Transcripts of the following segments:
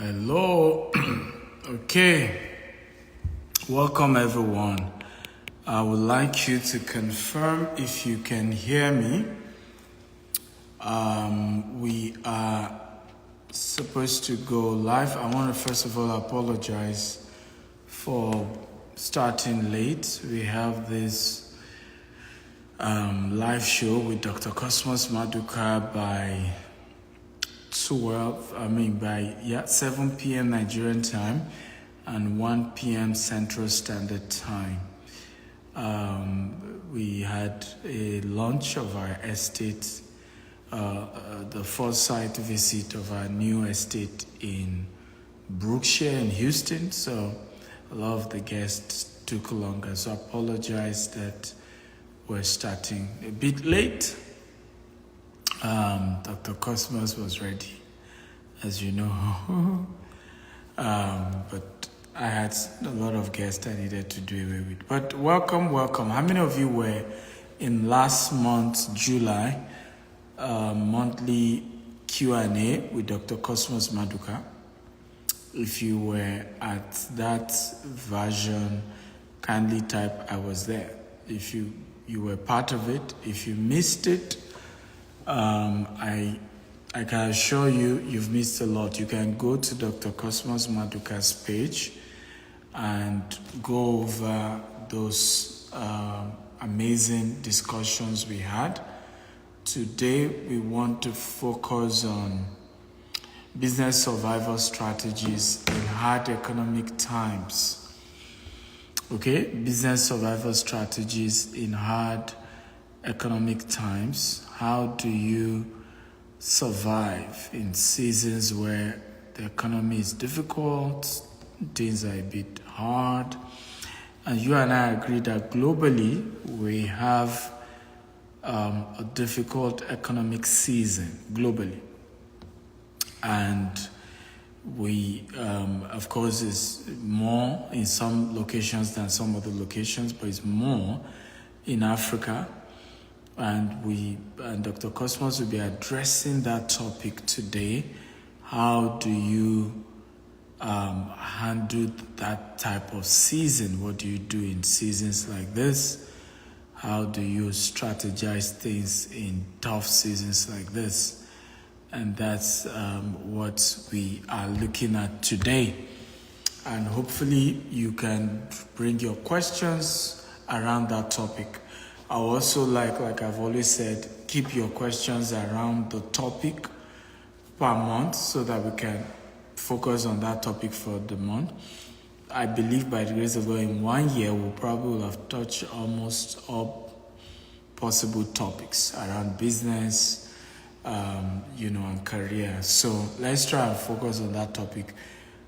Hello. Okay. Welcome, everyone. I would like you to confirm if you can hear me. We are supposed to go live. I want to first of all apologize for starting late. We have this live show with Dr. Cosmos Maduka by 7 p.m. Nigerian time and 1 p.m. Central Standard Time. We had a launch of our estate, the foresight visit of our new estate in Brookshire in Houston. So a lot of the guests took longer. So I apologize that we're starting a bit late. Dr. Cosmos was ready, as you know. But I had a lot of guests I needed to do away with. But welcome. How many of you were in last month, July, monthly Q&A with Dr. Cosmos Maduka? If you were at that version, kindly type I was there. If you were part of it, if you missed it, I can assure you, you've missed a lot. You can go to Dr. Cosmos Maduka's page and go over those amazing discussions we had. Today, we want to focus on business survival strategies in hard economic times. Okay, business survival strategies in hard economic times. How do you survive in seasons where the economy is difficult, things are a bit hard? And you and I agree that globally we have a difficult economic season globally. And we, of course, is more in some locations than some other locations, but it's more in Africa. And Dr. Cosmos will be addressing that topic today. How do you handle that type of season? What do you do in seasons like this? How do you strategize things in tough seasons like this? And that's what we are looking at today. And hopefully you can bring your questions around that topic. I also like I've always said, keep your questions around the topic per month so that we can focus on that topic for the month. I believe by the grace of God, in 1 year, we'll probably have touched almost all possible topics around business, and career. So let's try and focus on that topic.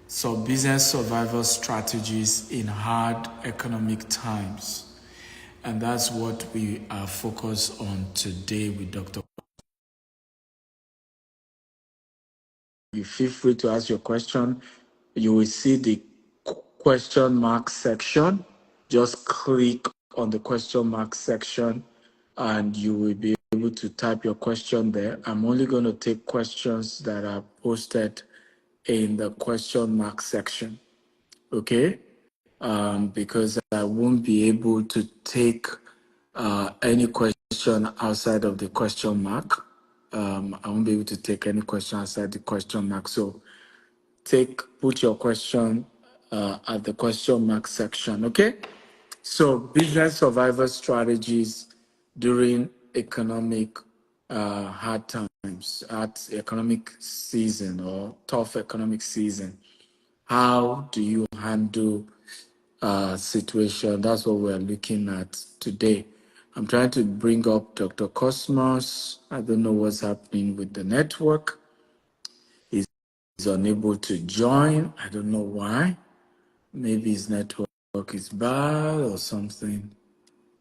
So business survival strategies in hard economic times. And that's what we are focused on today with Dr. You feel free to ask your question. You will see the question mark section. Just click on the question mark section and you will be able to type your question there. I'm only going to take questions that are posted in the question mark section. Okay? Because I won't be able to take any question outside of the question mark. I won't be able to take any question outside the question mark. So put your question at the question mark section, okay? So business survival strategies during economic hard times, at economic season or tough economic season. How do you handle situation? That's what we're looking at today. I'm trying to bring up Dr. Cosmos. I don't know what's happening with the network. He's unable to join. I don't know why. Maybe his network is bad or something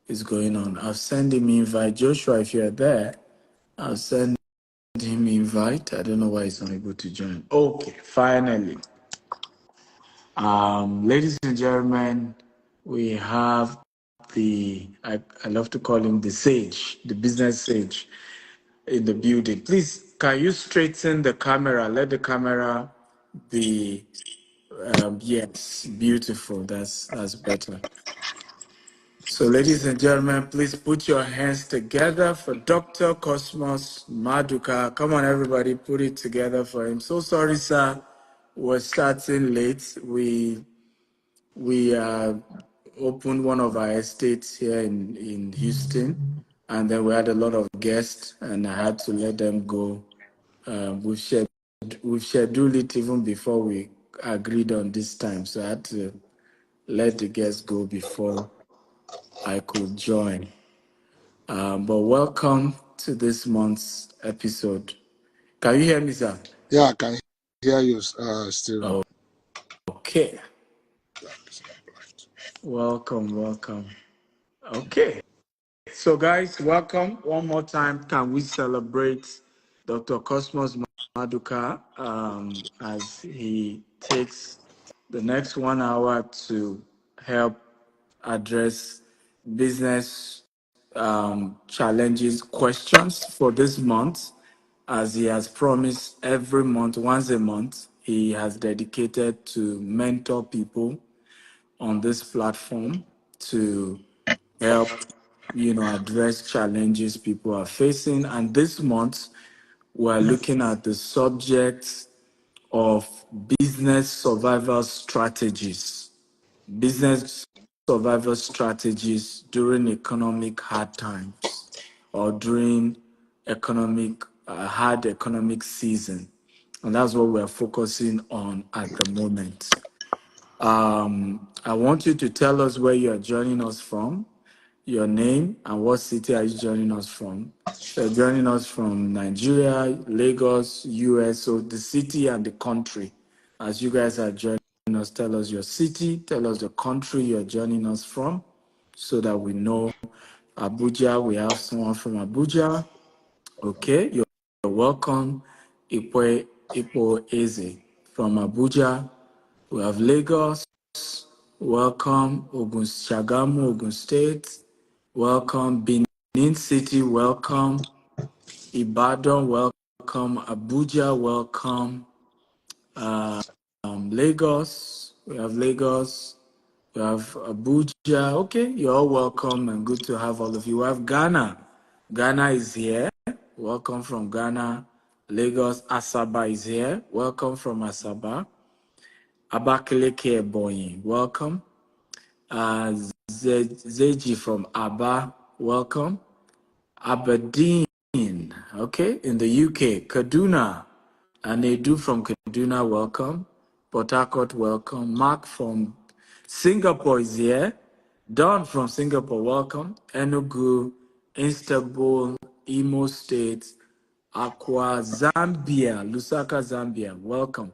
is going on. I'll send him invite. Joshua, if you're there, I'll send him invite. I don't know why he's unable to join. Okay, finally. Ladies and gentlemen, we have I love to call him the sage, the business sage in the building. Please, can you straighten the camera? Let the camera be yes, beautiful. That's better. So, ladies and gentlemen, please put your hands together for Dr. Cosmos Maduka. Come on, everybody, put it together for him. So sorry, sir. We're starting late. We opened one of our estates here in Houston, and then we had a lot of guests, and I had to let them go. We've scheduled it even before we agreed on this time, so I had to let the guests go before I could join. But welcome to this month's episode. Can you hear me, sir? Yeah, I can hear you, Stephen. Okay. Welcome. Okay. So, guys, welcome one more time. Can we celebrate Dr. Cosmos Maduka as he takes the next 1 hour to help address business challenges, questions for this month, as he has promised every month, once a month, he has dedicated to mentor people on this platform to help address challenges people are facing. And this month we're looking at the subject of business survival strategies. Business survival strategies during economic hard times or during hard economic season. And that's what we're focusing on at the moment. I want you to tell us where you're joining us from, your name, and what city are you joining us from. So you're joining us from Nigeria, Lagos, US, so the city and the country. As you guys are joining us, tell us your city, tell us the country you're joining us from, so that we know. Abuja, we have someone from Abuja. Okay, you're welcome. Ipo Eze from Abuja. We have Lagos. Welcome. Shagamu, Ogun State. Welcome. Benin City. Welcome. Ibadan. Welcome. Abuja. Welcome. Lagos. We have Lagos. We have Abuja. Okay, you're all welcome and good to have all of you. We have Ghana. Ghana is here. Welcome from Ghana. Lagos. Asaba is here. Welcome from Asaba. Abakaliki Ebonyi. Welcome. Zeji from Aba. Welcome. Aberdeen. Okay, in the UK. Kaduna. Anedu from Kaduna. Welcome. Port Harcourt. Welcome. Mark from Singapore is here. Don from Singapore, welcome. Enugu, Istanbul, Imo State, Aqua, Zambia, Lusaka, Zambia, welcome.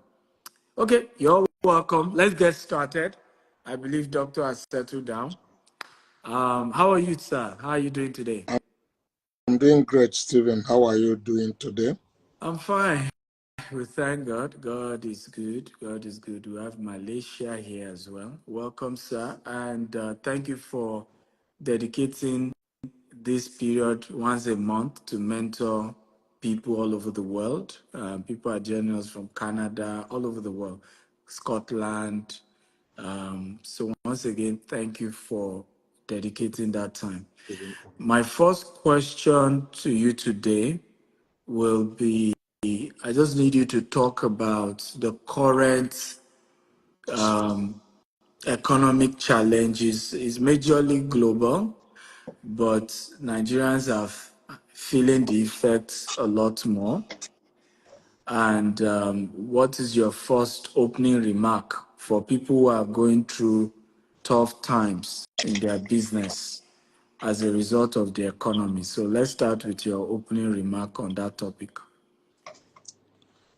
Okay, you're welcome. Let's get started. I believe Doctor has settled down. How are you, sir? How are you doing today? I'm doing great, Stephen. How are you doing today? I'm fine. We thank God. God is good. God is good. We have Malaysia here as well. Welcome, sir. And thank you for dedicating this period once a month to mentor people all over the world. People are joining us from Canada, all over the world, Scotland. So once again, thank you for dedicating that time. My first question to you today will be, I just need you to talk about the current economic challenges. It's majorly global, but Nigerians are feeling the effects a lot more. And what is your first opening remark for people who are going through tough times in their business as a result of the economy? So let's start with your opening remark on that topic.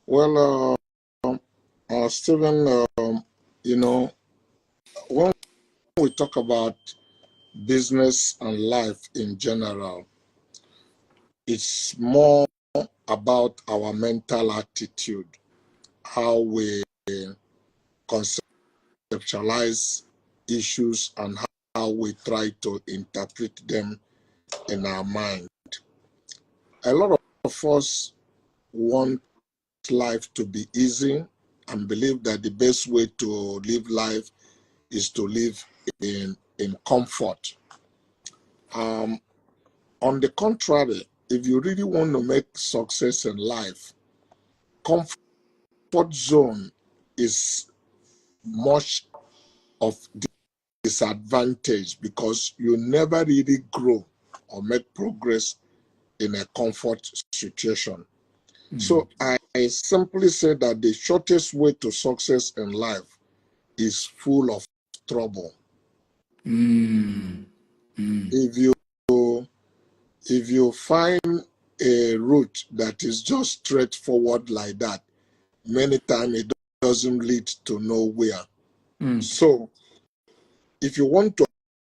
Well, Stephen, when we talk about business and life in general, it's more about our mental attitude, how we conceptualize issues and how we try to interpret them in our mind. A lot of us want life to be easy, and believe that the best way to live life is to live in comfort. On the contrary, if you really want to make success in life, comfort zone is much of disadvantage because you never really grow or make progress in a comfort situation. So I simply say that the shortest way to success in life is full of trouble. If you find a route that is just straightforward like that, many times it doesn't lead to nowhere. So if you want to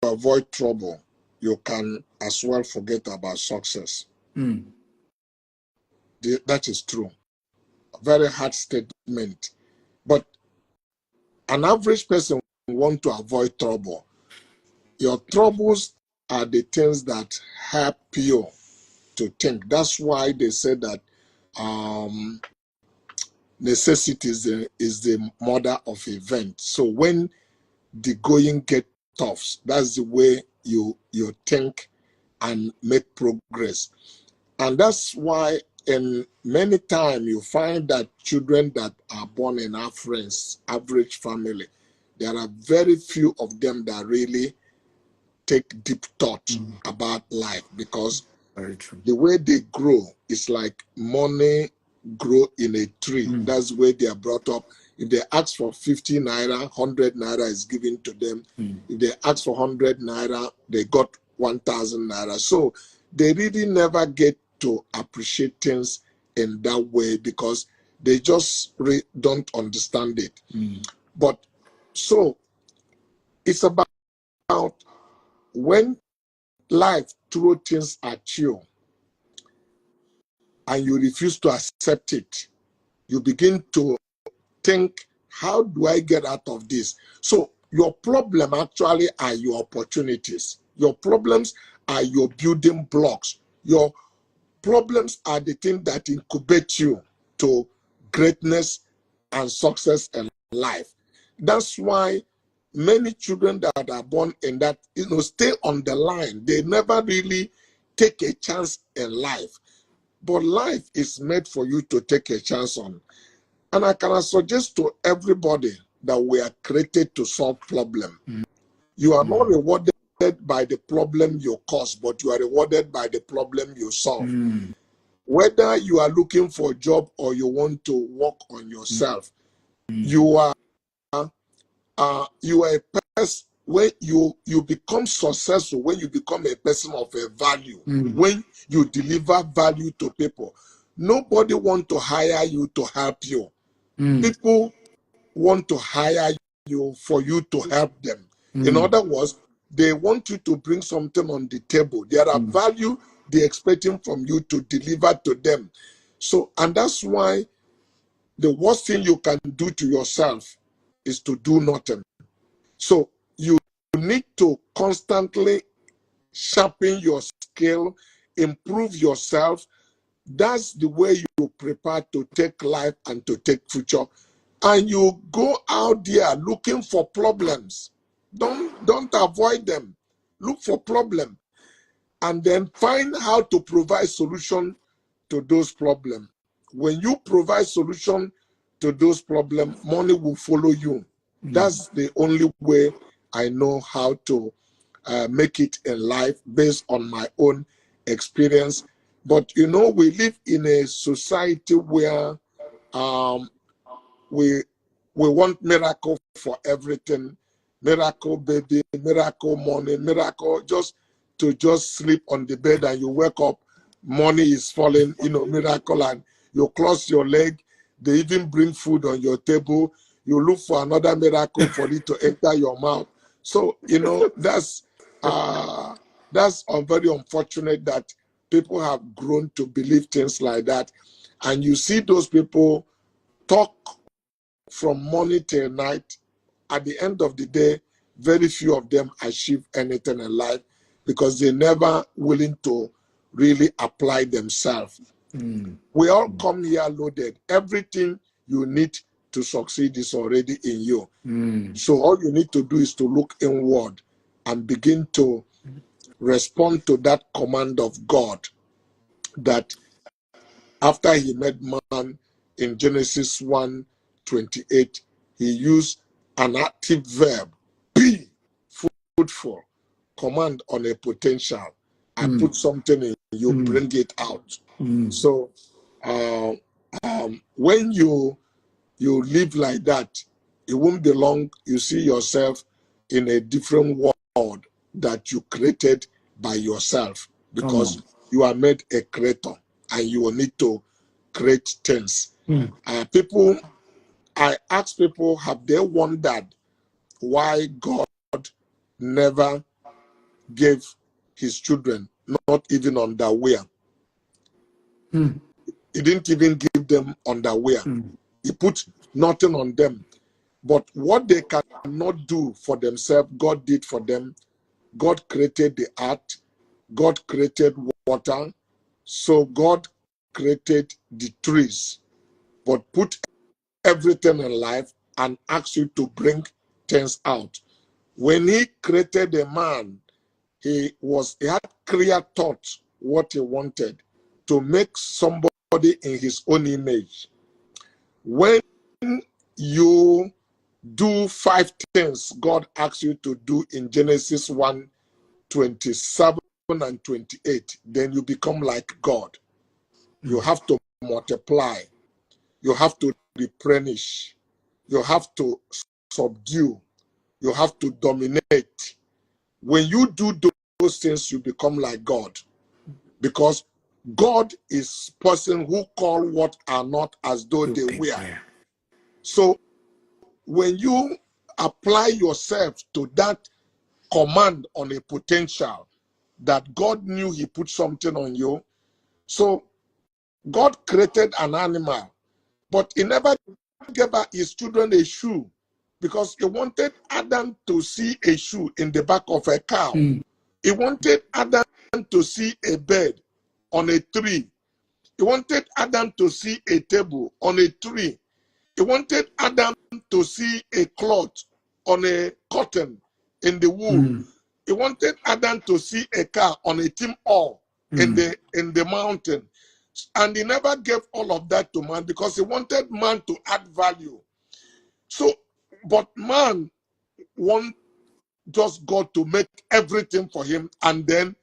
avoid trouble, you can as well forget about success. That is true. A very hard statement. But an average person want to avoid trouble. Your troubles are the things that help you to think. That's why they say that necessity is the mother of event. So when the going get tough, that's the way you think and make progress. And that's why in many times you find that children that are born in average family, there are very few of them that really take deep thought about life, because the way they grow is like money grow in a tree. That's where they are brought up. If they ask for 50 naira, 100 naira is given to them. If they ask for 100 naira, they got 1,000 naira. So they really never get to appreciate things in that way because they just don't understand it. But so it's about when life throws things at you and you refuse to accept it, you begin to think, how do I get out of this? So your problem actually are your opportunities. Your problems are your building blocks. Your problems are the thing that incubate you to greatness and success in life. That's why many children that are born in that, stay on the line. They never really take a chance in life. But life is made for you to take a chance on. And I can suggest to everybody that we are created to solve problems. You are not rewarded by the problem you cause, but you are rewarded by the problem you solve. Whether you are looking for a job or you want to work on yourself, you are a person. When you become successful, when you become a person of a value, when you deliver value to people, nobody want to hire you to help you. People want to hire you for you to help them. In other words, they want you to bring something on the table. There are value they're expecting from you to deliver to them. So, and that's why the worst thing you can do to yourself is to do nothing. So you need to constantly sharpen your skill, improve yourself. That's the way you prepare to take life and to take future. And you go out there looking for problems. Don't avoid them. Look for problems. And then find how to provide solution to those problems. When you provide solution to those problems, money will follow you. That's the only way I know how to make it in life based on my own experience. But we live in a society where we want miracle for everything. Miracle baby, miracle money, miracle just sleep on the bed and you wake up, money is falling, miracle, and you cross your leg, they even bring food on your table, you look for another miracle for it to enter your mouth. So, that's very unfortunate that people have grown to believe things like that. And you see those people talk from morning till night. At the end of the day, very few of them achieve anything in life because they're never willing to really apply themselves. We all come here loaded. Everything you need to succeed is already in you. So all you need to do is to look inward and begin to respond to that command of God that after he made man in Genesis 1:28, he used an active verb, be fruitful, command on a potential. I put something in you, bring it out. So when you live like that, it won't be long. You see yourself in a different world that you created by yourself, because you are made a creator and you will need to create things. I ask people, have they wondered why God never gave his children not even underwear? He didn't even give them underwear. He put nothing on them. But what they cannot do for themselves, God did for them. God created the earth. God created water. So God created the trees, but put everything in life and asked you to bring things out. When he created a man, he had clear thoughts what he wanted, to make somebody in his own image. When you do 5 things God asks you to do in Genesis 1:27 and 28, then you become like God. You have to multiply. You have to replenish. You have to subdue. You have to dominate. When you do those things, you become like God. Because God is person who call what are not as though they were. So when you apply yourself to that command on a potential that God knew he put something on you. So God created an animal, but he never gave his children a shoe, because he wanted Adam to see a shoe in the back of a cow. He wanted Adam to see a bed on a tree. He wanted Adam to see a table on a tree. He wanted Adam to see a cloth on a cotton in the wool. He wanted Adam to see a car on a tin oil in the mountain. And he never gave all of that to man, because he wanted man to add value. So, but man wants just God to make everything for him and then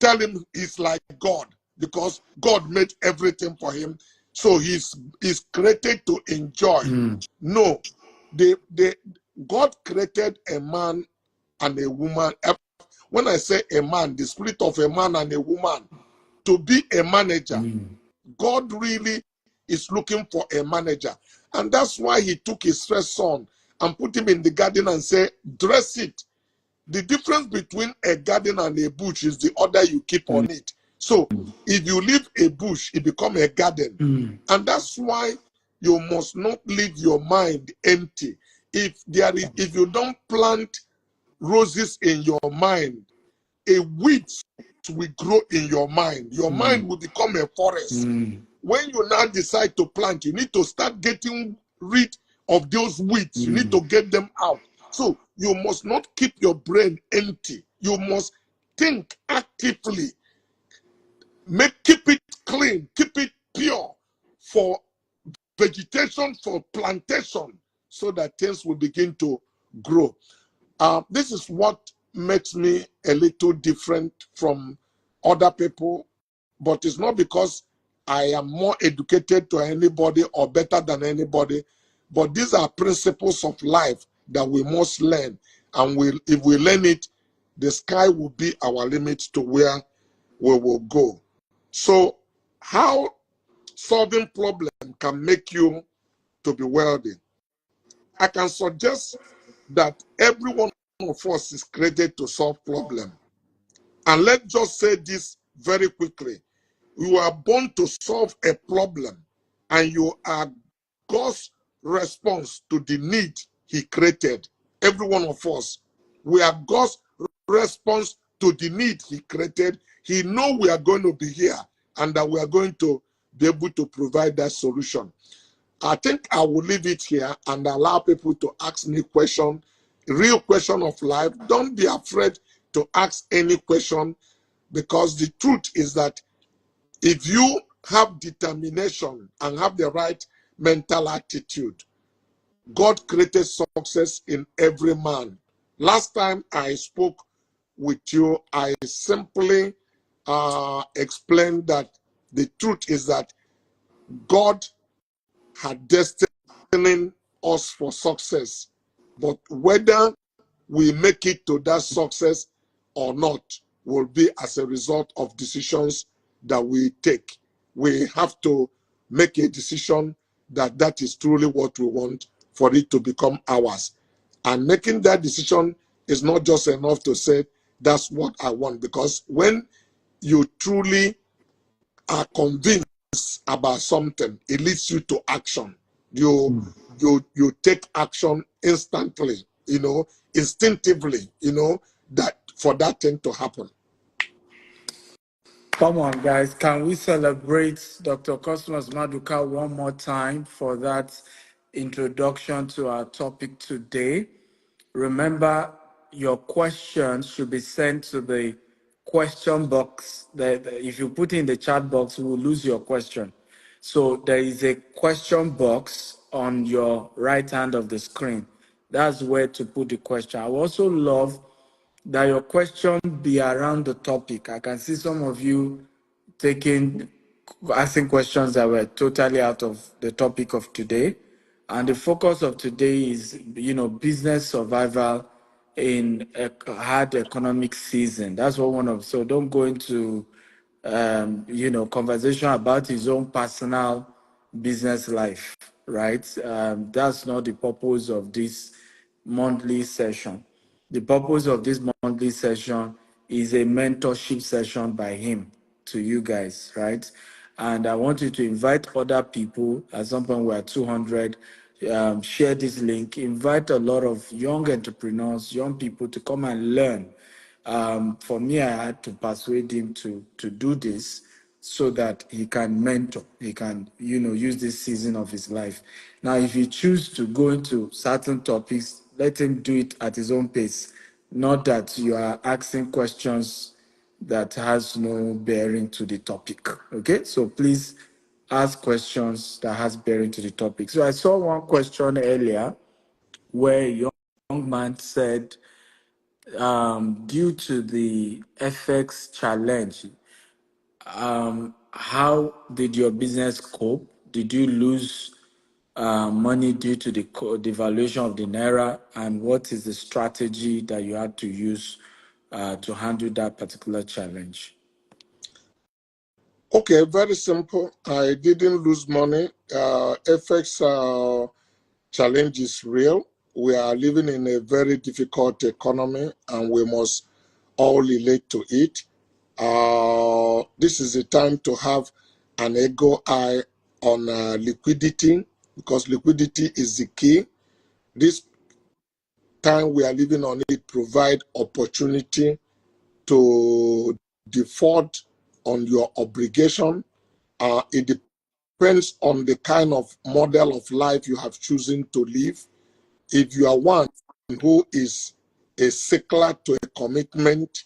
tell him he's like God, because God made everything for him. So he's created to enjoy. No, God created a man and a woman. When I say a man, the spirit of a man and a woman, to be a manager. God really is looking for a manager. And that's why he took his first son and put him in the garden and said, dress it. The difference between a garden and a bush is the order you keep on it. So if you leave a bush, it becomes a garden. And that's why you must not leave your mind empty. If you don't plant roses in your mind, a weed will grow in your mind. Your mind will become a forest. When you now decide to plant, you need to start getting rid of those weeds. You need to get them out. So you must not keep your brain empty. You must think actively. Keep it clean, keep it pure for vegetation, for plantation, so that things will begin to grow. This is what makes me a little different from other people, but it's not because I am more educated to anybody or better than anybody, but these are principles of life that we must learn. And if we learn it, the sky will be our limit to where we will go. So how solving problem can make you to be wealthy? I can suggest that every one of us is created to solve problems. And let's just say this very quickly. You are born to solve a problem, and you are God's response to the need he created. Every one of us, we are God's response to the need he created. He knows we are going to be here and that we are going to be able to provide that solution. I think I will leave it here and allow people to ask me question, real question of life. Don't be afraid to ask any question, because the truth is that if you have determination and have the right mental attitude, God created success in every man. Last time I spoke with you, I simply explained that the truth is that God had destined us for success, but whether we make it to that success or not will be as a result of decisions that we take. We have to make a decision that that is truly what we want for it to become ours. And making that decision is not just enough to say, that's what I want, because when you truly are convinced about something, it leads you to action. You take action instantly, instinctively, that for that thing to happen. Come on, guys. Can we celebrate Dr. Cosmos Maduka one more time for that introduction to our topic today? Remember, your questions should be sent to the question box. If you put in the chat box, we will lose your question. So there is a question box on your right hand of the screen. That's where to put the question. I would also love that your question be around the topic. I can see some of you asking questions that were totally out of the topic of today. And the focus of today is, business survival in a hard economic season. That's what so don't go into, conversation about his own personal business life, right? That's not the purpose of this monthly session. The purpose of this monthly session is a mentorship session by him to you guys, right? And I want you to invite other people. At some point, we're 200. Share this link. Invite a lot of young entrepreneurs, young people to come and learn. For me, I had to persuade him to do this so that he can mentor. He can, use this season of his life. Now, if you choose to go into certain topics, let him do it at his own pace. Not that you are asking questions that has no bearing to the topic. Okay, so please ask questions that has bearing to the topic. So I saw one question earlier where a young man said, due to the FX challenge, how did your business cope? Did you lose money due to the devaluation of the naira? And what is the strategy that you had to use to handle that particular challenge? Okay, very simple. I didn't lose money. FX challenge is real. We are living in a very difficult economy, and we must all relate to it. This is the time to have an ego eye on liquidity, because liquidity is the key. This time we are living on it provide opportunity to default on your obligation. It depends on the kind of model of life you have chosen to live. If you are one who is a stickler to a commitment,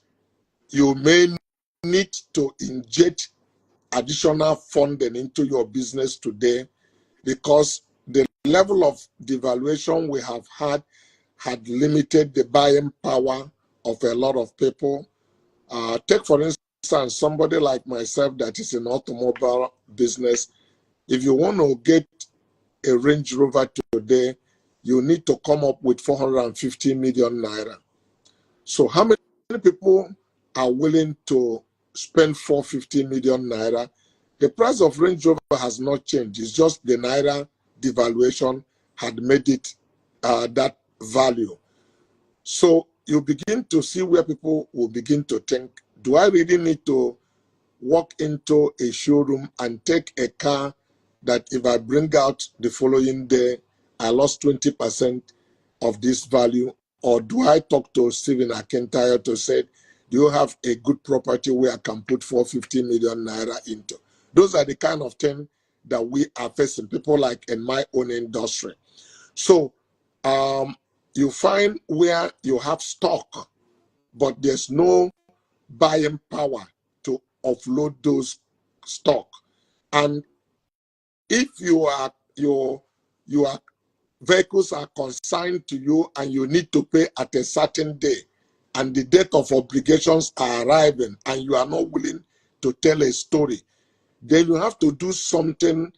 you may need to inject additional funding into your business today, because the level of devaluation we have had limited the buying power of a lot of people. Take, for instance, somebody like myself that is in automobile business. If you want to get a Range Rover today, you need to come up with 450 million naira. So how many people are willing to spend 450 million naira? The price of Range Rover has not changed. It's just the naira devaluation had made it that value. So you begin to see where people will begin to think, do I really need to walk into a showroom and take a car that if I bring out the following day, I lost 20% of this value? Or do I talk to Stephen Akintayo to say, do you have a good property where I can put 450 million naira into? Those are the kind of things that we are facing, people like in my own industry. So you find where you have stock, but there's no buying power to offload those stock. And if your vehicles are consigned to you and you need to pay at a certain day, and the date of obligations are arriving, and you are not willing to tell a story, then you have to do something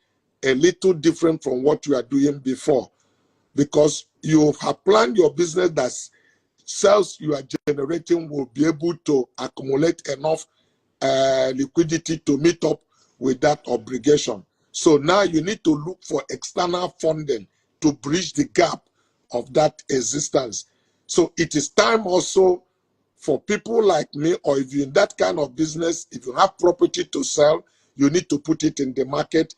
a little different from what you are doing before, because you have planned your business that sales you are generating will be able to accumulate enough liquidity to meet up with that obligation. So now you need to look for external funding to bridge the gap of that existence. So it is time also for people like me, or if you're in that kind of business, if you have property to sell, you need to put it in the market.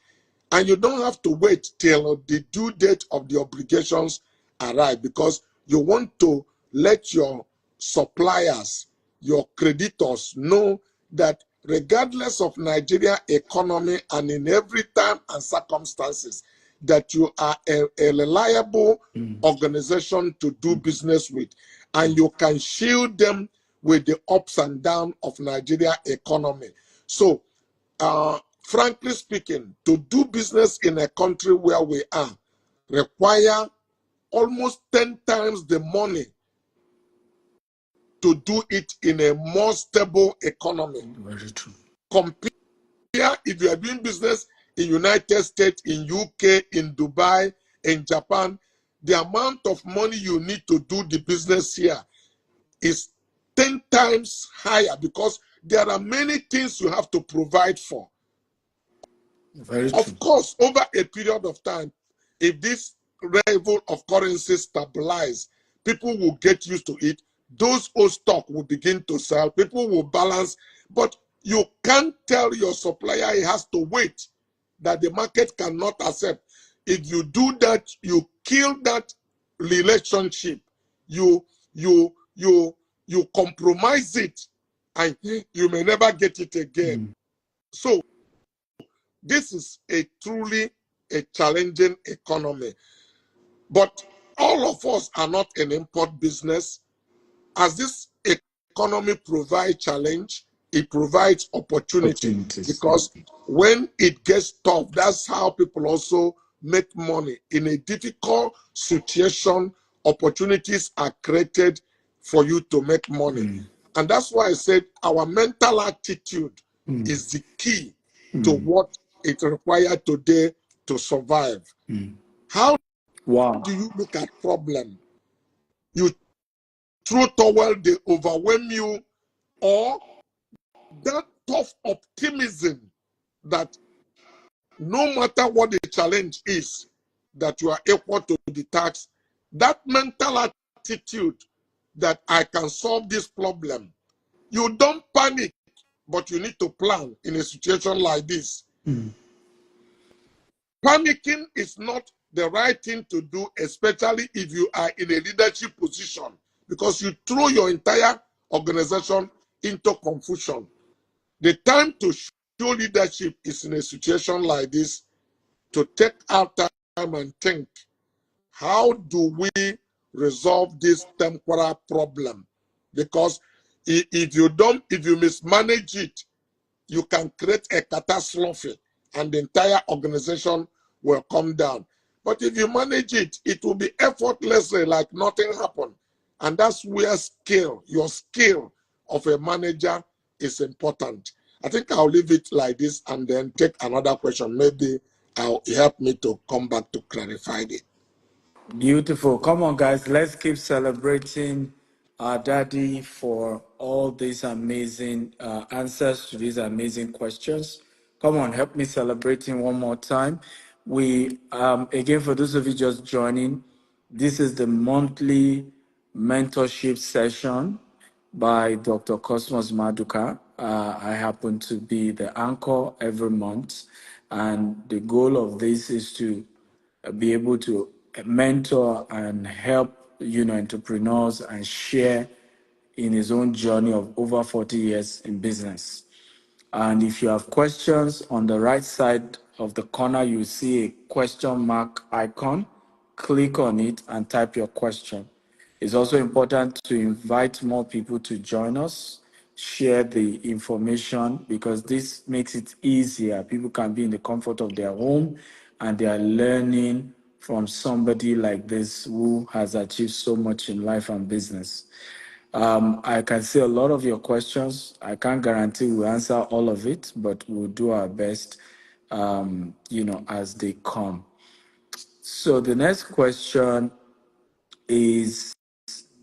And you don't have to wait till the due date of the obligations arrive, because you want to let your suppliers, your creditors know that regardless of Nigeria economy and in every time and circumstances, that you are a reliable organization to do business with, and you can shield them with the ups and downs of Nigeria economy. So, frankly speaking, to do business in a country where we are require almost 10 times the money to do it in a more stable economy. Very true. Compare if you are doing business in United States, in UK, in Dubai, in Japan, the amount of money you need to do the business here is 10 times higher, because there are many things you have to provide for. Very true. Of course, over a period of time, if this level of currency stabilize, people will get used to it. Those old stock will begin to sell. People will balance. But you can't tell your supplier he has to wait, that the market cannot accept. If you do that, you kill that relationship. You compromise it, and you may never get it again. So this is a truly a challenging economy. But all of us are not an import business. As this economy provides challenge, it provides opportunities. Because when it gets tough, that's how people also make money. In a difficult situation, opportunities are created for you to make money. And that's why I said our mental attitude is the key to what it requires today to survive. How do you look at problem? You throw towel, they overwhelm you, or that tough optimism that no matter what the challenge is, that you are equal to the task. That mental attitude that I can solve this problem. You don't panic, but you need to plan in a situation like this. Panicking is not the right thing to do, especially if you are in a leadership position, because you throw your entire organization into confusion. The time to show leadership is in a situation like this, to take out time and think, how do we resolve this temporal problem? Because if you mismanage it, you can create a catastrophe and the entire organization will come down. But if you manage it, it will be effortlessly like nothing happened. And that's where your skill of a manager is important. I think I'll leave it like this and then take another question. Maybe I'll help me to come back to clarify it. Beautiful. Come on, guys. Let's keep celebrating our daddy for all these amazing answers to these amazing questions. Come on, help me celebrate him one more time. We, again, for those of you just joining, this is the monthly mentorship session by Dr. Cosmos Maduka. I happen to be the anchor every month, and the goal of this is to be able to mentor and help entrepreneurs and share in his own journey of over 40 years in business. And if you have questions, on the right side of the corner, you see a question mark icon. Click on it and type your question. It's also important to invite more people to join us, share the information, because this makes it easier. People can be in the comfort of their home and they are learning from somebody like this who has achieved so much in life and business. I can see a lot of your questions. I can't guarantee we'll answer all of it, but we'll do our best, as they come. So the next question is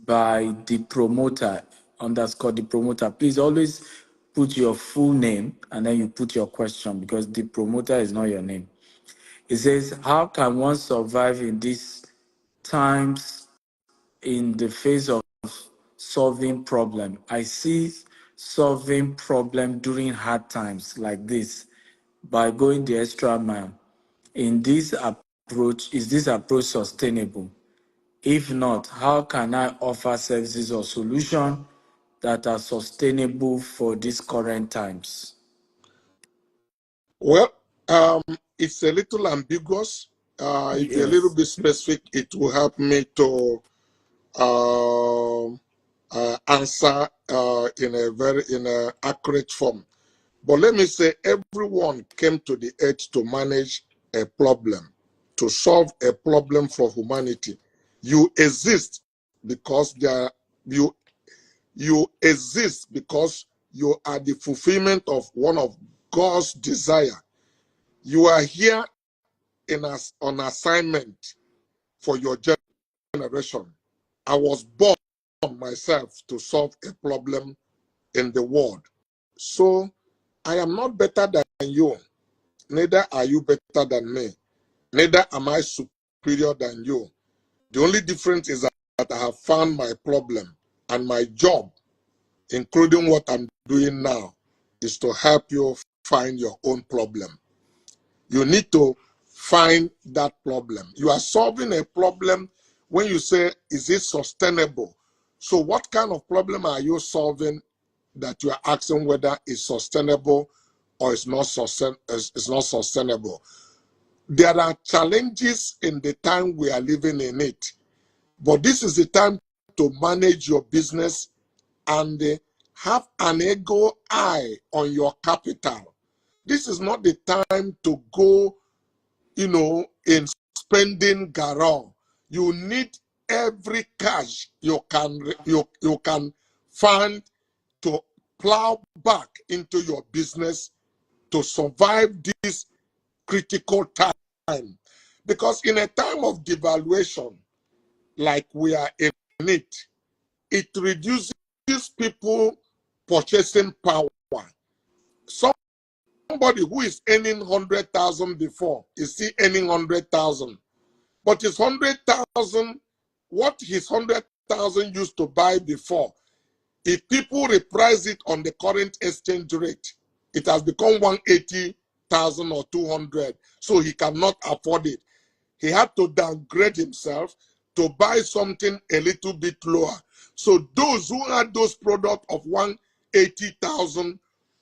by the promoter, underscore the promoter. Please always put your full name and then you put your question, because the promoter is not your name. It says, how can one survive in these times in the face of solving problem? I see solving problem during hard times like this by going the extra mile. In this approach, is this approach sustainable? If not, how can I offer services or solutions that are sustainable for these current times? Well, it's a little ambiguous. If you're a little Yes. bit specific, it will help me to answer in a accurate form. But let me say, everyone came to the earth to manage a problem, to solve a problem for humanity. You exist because you exist because you are the fulfillment of one of God's desire. You are here on assignment for your generation. I was born myself to solve a problem in the world. So I am not better than you. Neither are you better than me. Neither am I superior than you. The only difference is that I have found my problem, and my job, including what I'm doing now, is to help you find your own problem. You need to find that problem. You are solving a problem when you say, is it sustainable? So what kind of problem are you solving that you are asking whether it's sustainable or it's not sustainable? There are challenges in the time we are living in it, but this is the time to manage your business and have an ego eye on your capital. This is not the time to go, in spending garage. You need every cash you can find to plow back into your business to survive this critical time. Because in a time of devaluation, like we are in it, it reduces people purchasing power. Somebody who is earning 100,000 before is still earning 100,000, but his 100,000, what his 100,000 used to buy before, if people reprice it on the current exchange rate, it has become 180,000 or 200. So he cannot afford it. He had to downgrade himself to buy something a little bit lower. So those who had those products of 180,000,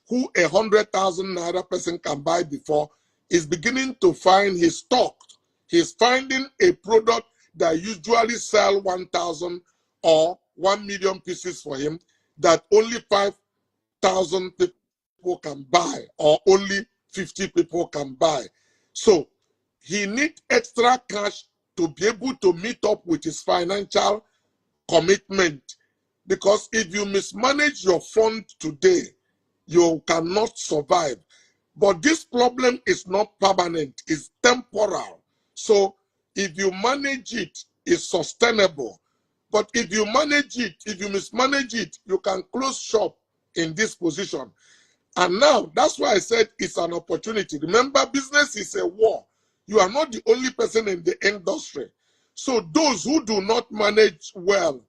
who 100,000 naira person can buy before, is beginning to find his stock. He's finding a product that usually sell 1,000 or 1 million pieces for him that only 5,000 people can buy, or only 50 people can buy. So he needs extra cash to be able to meet up with his financial commitment. Because if you mismanage your fund today, you cannot survive. But this problem is not permanent, it's temporal. So if you manage it, it's sustainable. But if you mismanage it, you can close shop in this position. And now, that's why I said it's an opportunity. Remember, business is a war. You are not the only person in the industry. So those who do not manage well,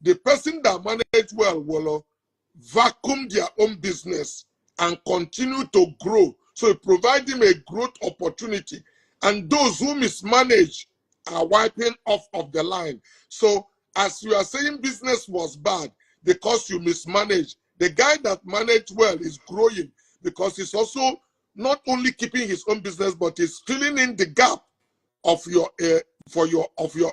the person that manage well will vacuum their own business and continue to grow. So it provides them a growth opportunity. And those who mismanage are wiping off of the line. So as you are saying business was bad because you mismanaged, the guy that managed well is growing because he's also not only keeping his own business, but is filling in the gap of your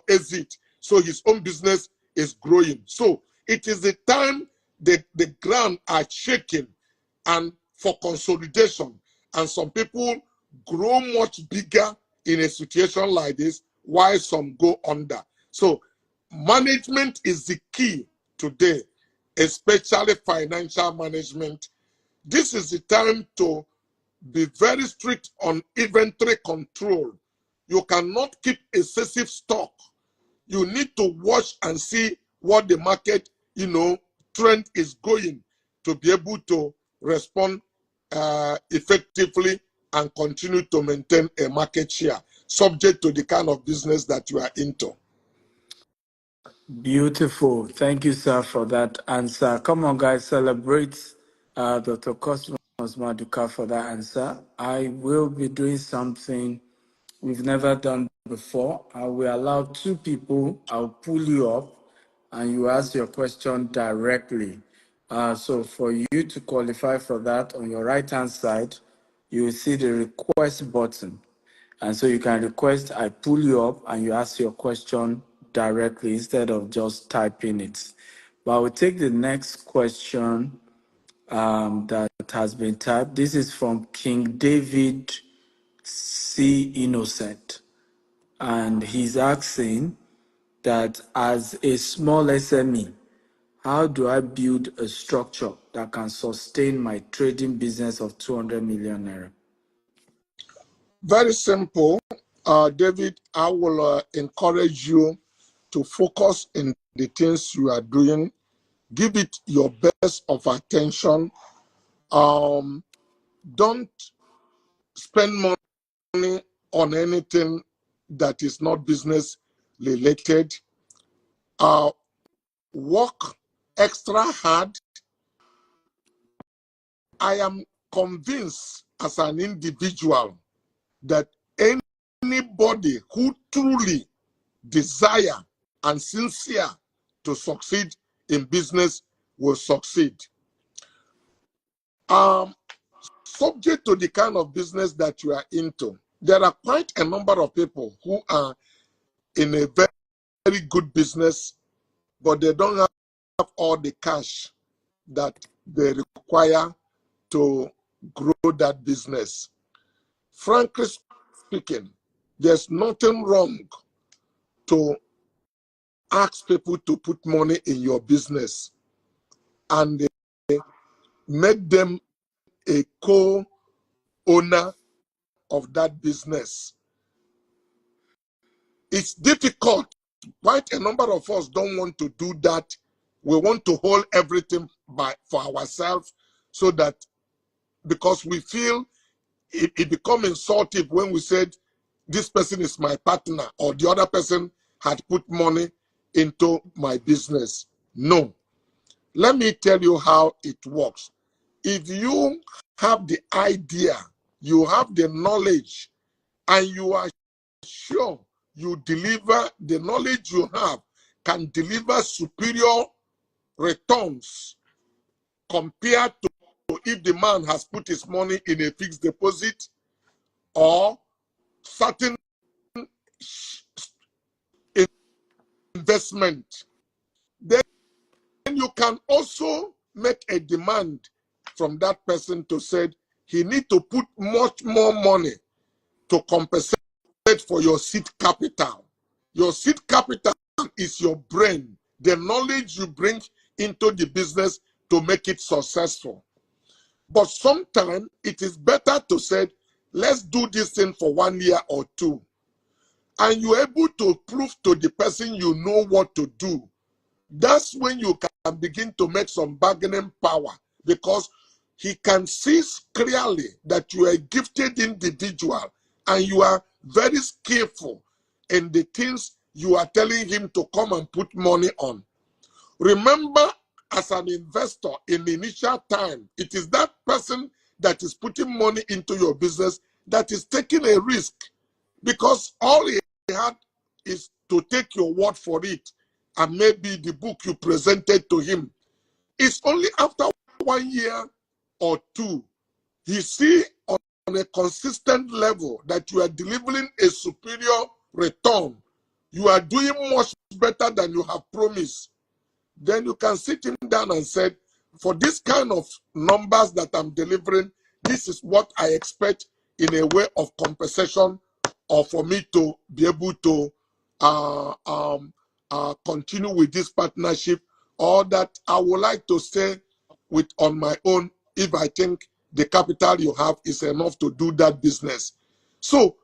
exit. So his own business is growing. So it is the time that the ground are shaking and for consolidation. And some people grow much bigger in a situation like this, while some go under. So management is the key today, especially financial management. This is the time to be very strict on inventory control. You cannot keep excessive stock. You need to watch and see what the market, trend is going to be able to respond effectively and continue to maintain a market share, subject to the kind of business that you are into. Beautiful. Thank you, sir, for that answer. Come on, guys, celebrate Dr. Cosmos Maduka for that answer. I will be doing something we've never done before. I will allow two people, I'll pull you up, and you ask your question directly. So for you to qualify for that, on your right-hand side, you will see the request button. And so you can request, I pull you up and you ask your question directly instead of just typing it. But I will take the next question that has been typed. This is from King David C. Innocent. And he's asking that as a small SME, how do I build a structure that can sustain my trading business of 200 million naira? Very simple. David, I will encourage you to focus in the things you are doing. Give it your best of attention. Don't spend money on anything that is not business related. Work extra hard. I am convinced as an individual that anybody who truly desire and sincere to succeed in business will succeed. Subject to the kind of business that you are into, there are quite a number of people who are in a very, very good business, but they don't have all the cash that they require to grow that business. Frankly speaking, there's nothing wrong to ask people to put money in your business and make them a co-owner of that business. It's difficult. Quite a number of us don't want to do that. We want to hold everything for ourselves, so that, because we feel it becomes insulting when we said this person is my partner or the other person had put money into my business. No. Let me tell you how it works. If you have the idea, you have the knowledge, and you are sure you deliver, the knowledge you have can deliver superior returns compared to if the man has put his money in a fixed deposit or certain investment, then you can also make a demand from that person to say he need to put much more money to compensate for your seed capital. Your seed capital is your brain, the knowledge you bring into the business to make it successful. But sometimes it is better to say, let's do this thing for 1 year or 2. And you're able to prove to the person you know what to do. That's when you can begin to make some bargaining power, because he can see clearly that you are a gifted individual and you are very skillful in the things you are telling him to come and put money on. Remember, as an investor in the initial time, it is that person that is putting money into your business that is taking a risk, because all he had is to take your word for it and maybe the book you presented to him. It's only after 1 year or 2 he see on a consistent level, that you are delivering a superior return, you are doing much better than you have promised, then you can sit him down and say, for this kind of numbers that I'm delivering, this is what I expect in a way of compensation, or for me to be able to continue with this partnership, or that I would like to stay with on my own if I think the capital you have is enough to do that business. So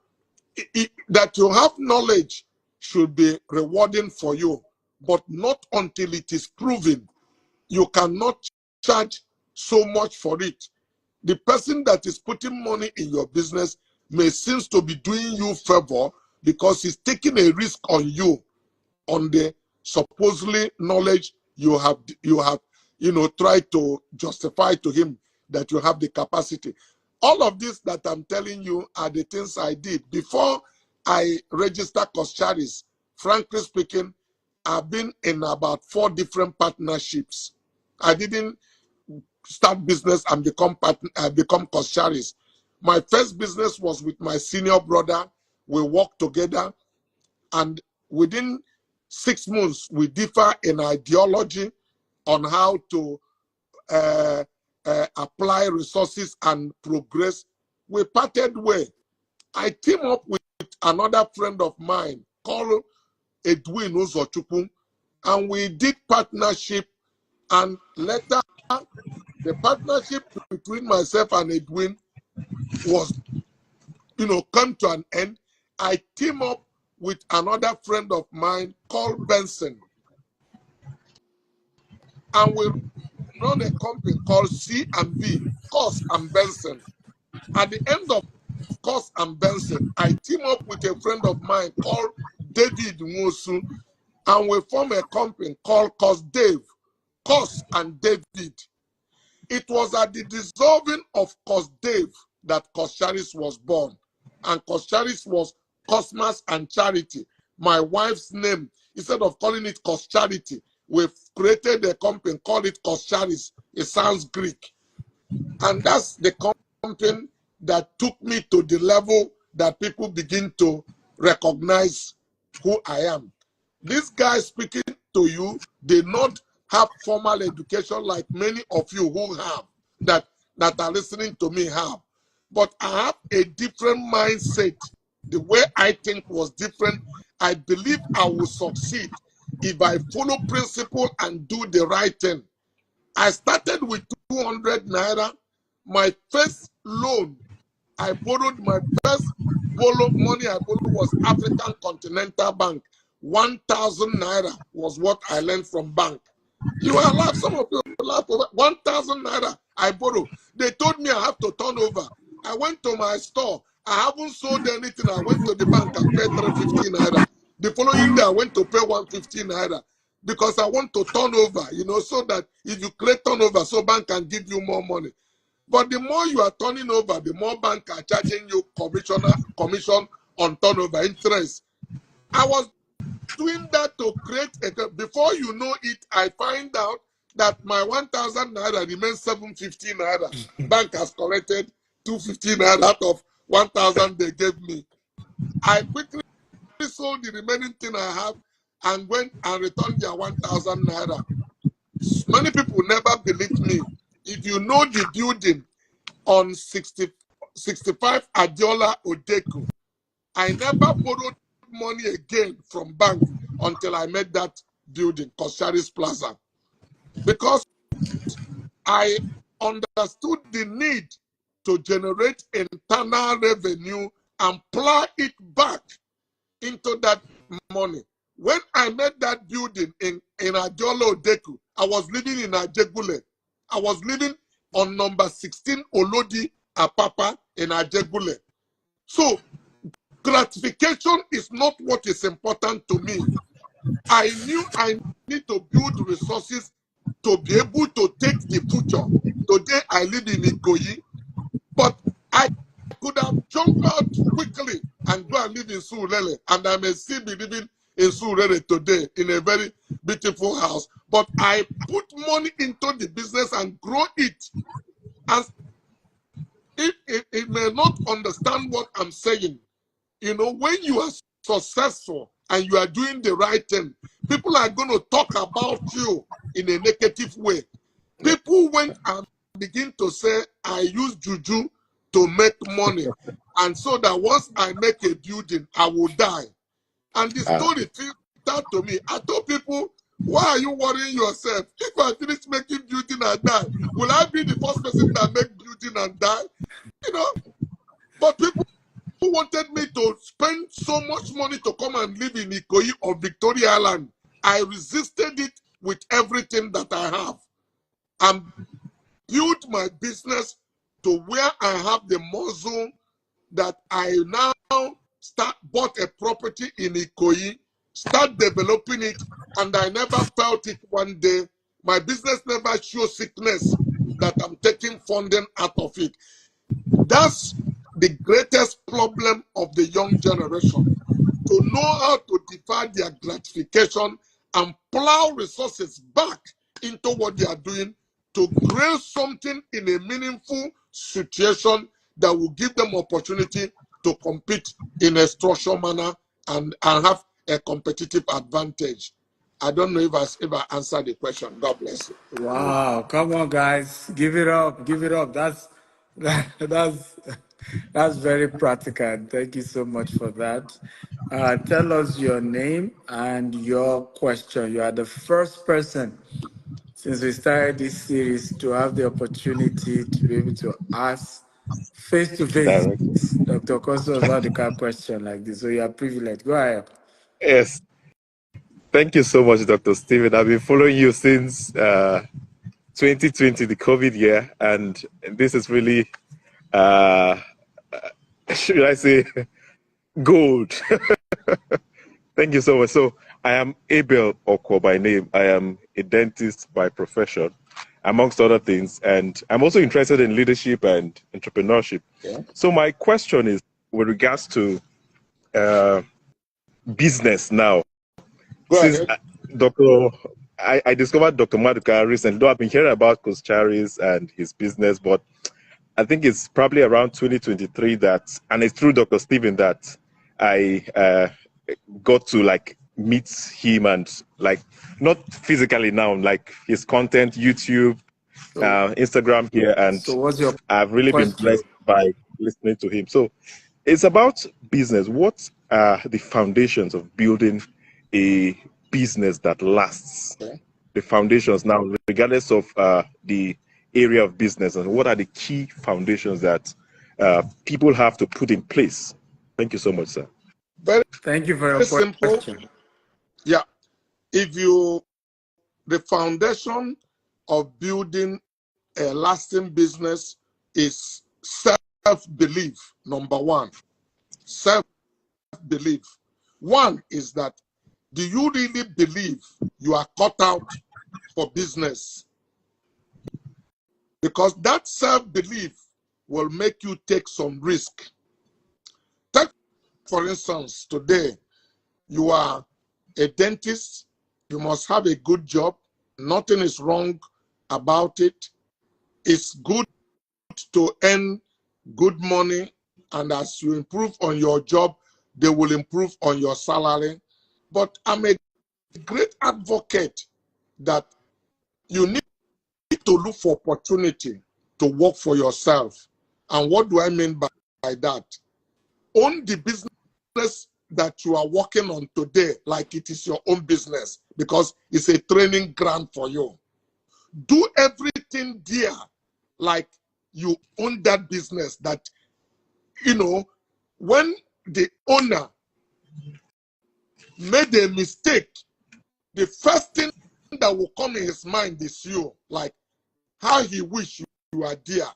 that you have knowledge should be rewarding for you, but not until it is proven. You cannot charge so much for it. The person that is putting money in your business may seem to be doing you favor because he's taking a risk on you, on the supposedly knowledge you have tried to justify to him that you have the capacity. All of this that I'm telling you are the things I did before I registered Coscharis. Frankly speaking, I've been in about 4 different partnerships. I didn't start business and become Coscharis. My first business was with my senior brother. We worked together, and within 6 months, we differ in ideology on how to apply resources and progress. We parted way. I teamed up with another friend of mine called Edwin Uzochukwu, and we did partnership, and later the partnership between myself and Edwin was, come to an end. I teamed up with another friend of mine called Benson, and we run a company called C&B, Cos and Benson. At the end of Cos and Benson, I team up with a friend of mine called David Nwosu, and we form a company called Cos and David. It was at the dissolving of Cos Dave that Coscharis was born, and Coscharis was Cosmas and Charity. My wife's name, instead of calling it Coscharity, we've created a company, called it Coscharis. It sounds Greek. And that's the company that took me to the level that people begin to recognize who I am. These guys speaking to you, they not have formal education like many of you who have, that are listening to me have. But I have a different mindset. The way I think was different. I believe I will succeed if I follow principle and do the right thing. I started with 200 naira. My first loan, I borrowed, my first money I borrowed was African Continental Bank. 1,000 naira was what I learned from bank. You are laugh, some of you laugh over 1,000 naira I borrowed. They told me I have to turn over. I went to my store. I haven't sold anything. I went to the bank and paid 350 naira. The following day, I went to pay 150 naira because I want to turn over, so that if you create turnover, so bank can give you more money. But the more you are turning over, the more bank are charging you commission on turnover, interest. I was doing that to create before you know it, I find out that my 1,000 naira remains 750 naira. Bank has collected 250 naira out of 1,000 they gave me. I quickly sold the remaining thing I have and went and returned their 1,000 naira. Many people never believed me. If you know the building on 65 Adiola Odeku, I never borrowed money again from bank until I made that building, Coscharis Plaza, because I understood the need to generate internal revenue and plow it back into that money. When I made that building in Adiola Odeku, I was living in Ajegule. I was living on number 16 Olodi Apapa in Ajegule. So gratification is not what is important to me. I knew I need to build resources to be able to take the future. Today I live in Ikoyi, but I could have jumped out quickly and go and live in Surulere, and I may still be living in Surulere today in a very beautiful house. But I put money into the business and grow it. And it may not understand what I'm saying. You know, when you are successful and you are doing the right thing, people are going to talk about you in a negative way. People went and begin to say, I use juju to make money. And so that once I make a building, I will die. And the story filtered to me. I told people, why are you worrying yourself? If I finish making building and die, will I be the first person that make building and die? You know, but people who wanted me to spend so much money to come and live in Ikoyi or Victoria Island, I resisted it with everything that I have and built my business to where I have the muscle that I now bought a property in Ikoyi, start developing it, and I never felt it one day. My business never showed sickness that I'm taking funding out of it. That's the greatest problem of the young generation, to know how to divide their gratification and plow resources back into what they are doing to create something in a meaningful situation that will give them opportunity to compete in a structured manner and have a competitive advantage. I don't know if I answered the question. God bless you. Wow, come on, guys, give it up, give it up. That's very practical. Thank you so much for that. Tell us your name and your question. You are the first person since we started this series to have the opportunity to be able to ask face to face Directly. Dr. Kosos how the kind question like this. So you are privileged. Go ahead. Yes. Thank you so much, Dr. Stephen. I've been following you since 2020, the COVID year, and this is really, should I say, gold. Thank you so much. So I am Abel Okwo by name. I am a dentist by profession, amongst other things, and I'm also interested in leadership and entrepreneurship. Yeah. So my question is with regards to business now. Go Since ahead. I discovered Dr. Maduka recently, though I've been hearing about Coach Charis and his business, but I think it's probably around 2023 that, and it's through Dr. Stephen that I got to like meet him and like, not physically now, like his content, YouTube, So, Instagram here, and so what's your I've really been question? blessed by listening to him. So it's about business. What are the foundations of building a business that lasts? Okay. The foundations now, regardless of the area of business, and what are the key foundations that people have to put in place? Thank you so much, sir. Very, Thank you for your very simple. question. Yeah. The foundation of building a lasting business is self-belief, number one. Self-belief. One is that, do you really believe you are cut out for business? Because that self-belief will make you take some risk. Take, for instance, today, you are a dentist, you must have a good job. Nothing is wrong about it. It's good to earn good money, and as you improve on your job, they will improve on your salary. But I'm a great advocate that you need to look for opportunity to work for yourself. And what do I mean by that? Own the business that you are working on today like it is your own business, because it's a training ground for you. Do everything there like you own that business, that, you know, when the owner made a mistake, the first thing that will come in his mind is you, like how he wish you are there,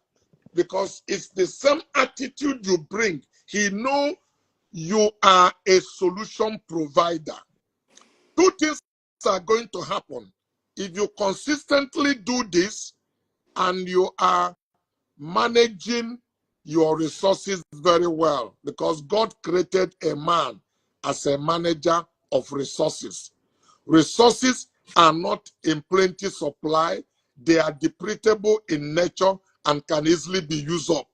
because it's the same attitude you bring. He know you are a solution provider. Two things are going to happen. If you consistently do this and you are managing your resources very well, because God created a man as a manager of resources. Resources are not in plenty supply. They are depletable in nature and can easily be used up.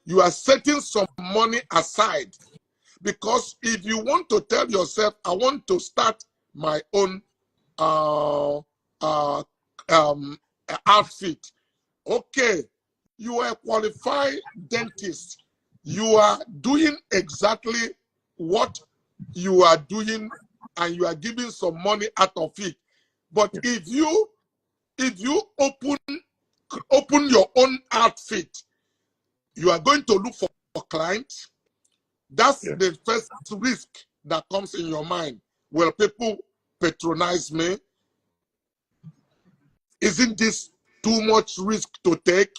you are setting some money aside. Because if you want to tell yourself, I want to start my own outfit, okay, you are a qualified dentist. You are doing exactly what you are doing, and you are giving some money out of it. But if you open your own outfit, you are going to look for clients. That's the first risk that comes in your mind. Will people patronize me? Isn't this too much risk to take?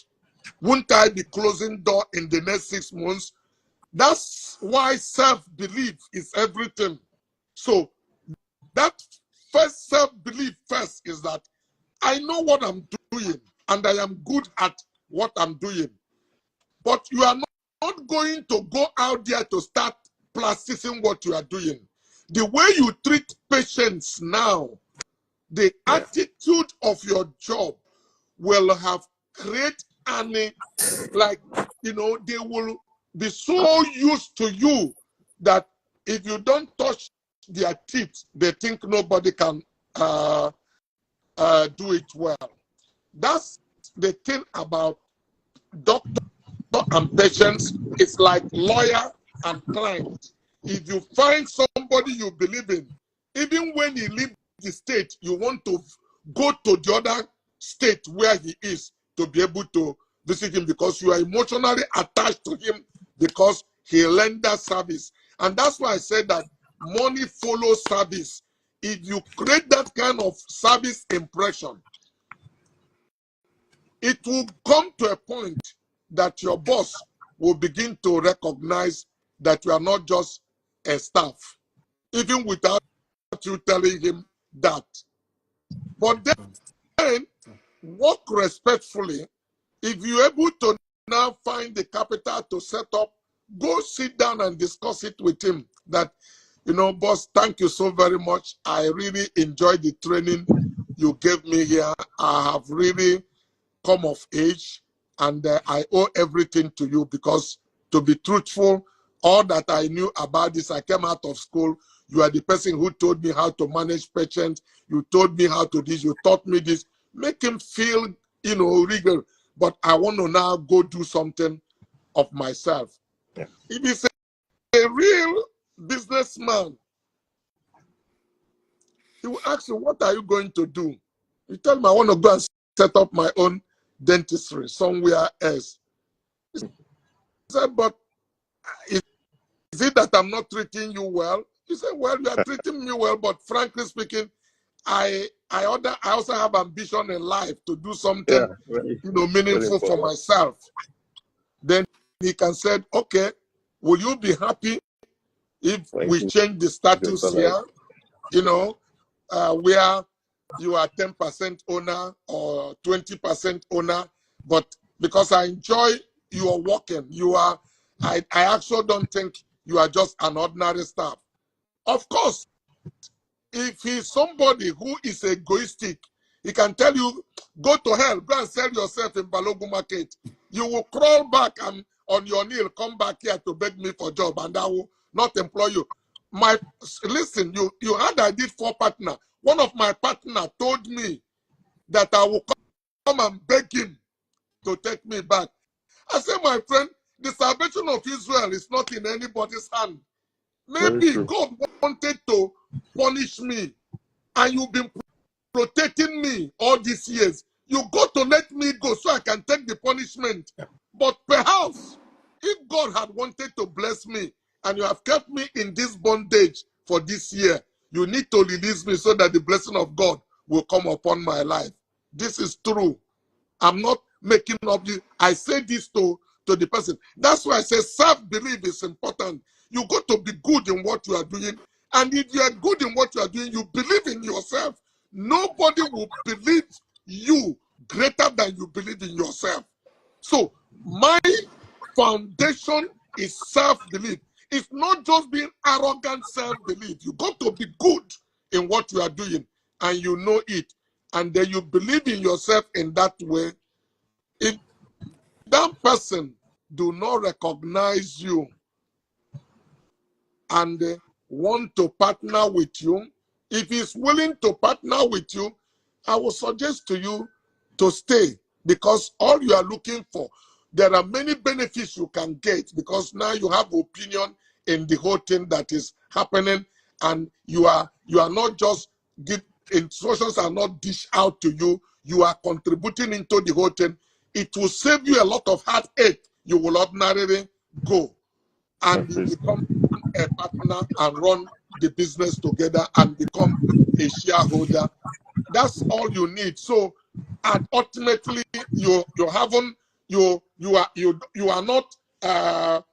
Won't I be closing door in the next 6 months? That's why self-belief is everything. So that first self-belief first is that I know what I'm doing and I am good at what I'm doing. But you are not going to go out there to start practicing what you are doing. The way you treat patients now, the attitude of your job will have created like, they will be so used to you that if you don't touch their teeth, they think nobody can do it well. That's the thing about doctor and patients. It's like lawyer and client. If you find somebody you believe in, even when he leaves the state, you want to go to the other state where he is to be able to visit him, because you are emotionally attached to him because he renders service. And that's why I said that money follows service. If you create that kind of service impression, it will come to a point that your boss will begin to recognize that you are not just a staff, even without you telling him that. But then, work respectfully. If you're able to now find the capital to set up, go sit down and discuss it with him. That, boss, thank you so very much. I really enjoyed the training you gave me here. I have really come of age, and I owe everything to you, because, to be truthful, all that I knew about this, I came out of school. You are the person who told me how to manage patients. You told me how to this. You taught me this. Make him feel, rigor. But I want to now go do something of myself. Yeah. If he's a real businessman, he will ask you, what are you going to do? You tell him, I want to go and set up my own dentistry somewhere else. He said, but is it that I'm not treating you well? He said, well, you are treating me well, but frankly speaking, I also have ambition in life to do something meaningful for myself. Then he can say, okay, will you be happy if we change the status here? Where you are 10% owner or 20% owner, but because I enjoy your working, I actually don't think you are just an ordinary staff. Of course, if he's somebody who is egoistic, he can tell you, go to hell, go and sell yourself in Balogu Market. You will crawl back and on your knee, come back here to beg me for a job, and I will not employ you. Listen, you heard I did 4 partners. One of my partners told me that I will come and beg him to take me back. I said, my friend, the salvation of Israel is not in anybody's hand. Maybe God wanted to punish me, and you've been protecting me all these years. You got to let me go so I can take the punishment. But perhaps if God had wanted to bless me, and you have kept me in this bondage for this year, you need to release me so that the blessing of God will come upon my life. This is true. I'm not making up this. I say this to the person. That's why I say self-belief is important. You got to be good in what you are doing. And if you are good in what you are doing, you believe in yourself. Nobody will believe you greater than you believe in yourself. So my foundation is self-belief. It's not just being arrogant self-belief. You got to be good in what you are doing, and you know it. And then you believe in yourself in that way. If that person do not recognize you and want to partner with you, if he's willing to partner with you, I will suggest to you to stay, because all you are looking for, there are many benefits you can get, because now you have opinion in the whole thing that is happening, and you are not just instructions are not dished out to you, you are contributing into the whole thing. It will save you a lot of heartache. You will ordinarily go and you become a partner and run the business together and become a shareholder. That's all you need. So, and ultimately, you are not a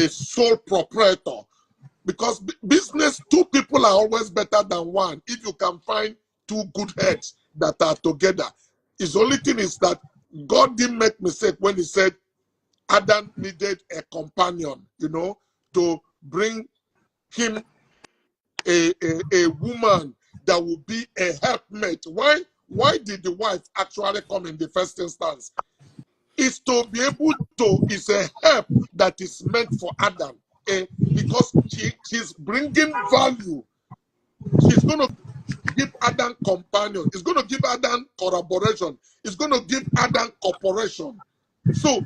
sole proprietor, because business, two people are always better than one. If you can find two good heads that are together, his only thing is that God didn't make mistake when He said Adam needed a companion, to bring him a woman that would be a helpmate. Why did the wife actually come in the first instance? It's to be able to, it's a help that is meant for Adam, because she's bringing value. She's going to give Adam companion. It's going to give Adam collaboration. It's going to give Adam cooperation. So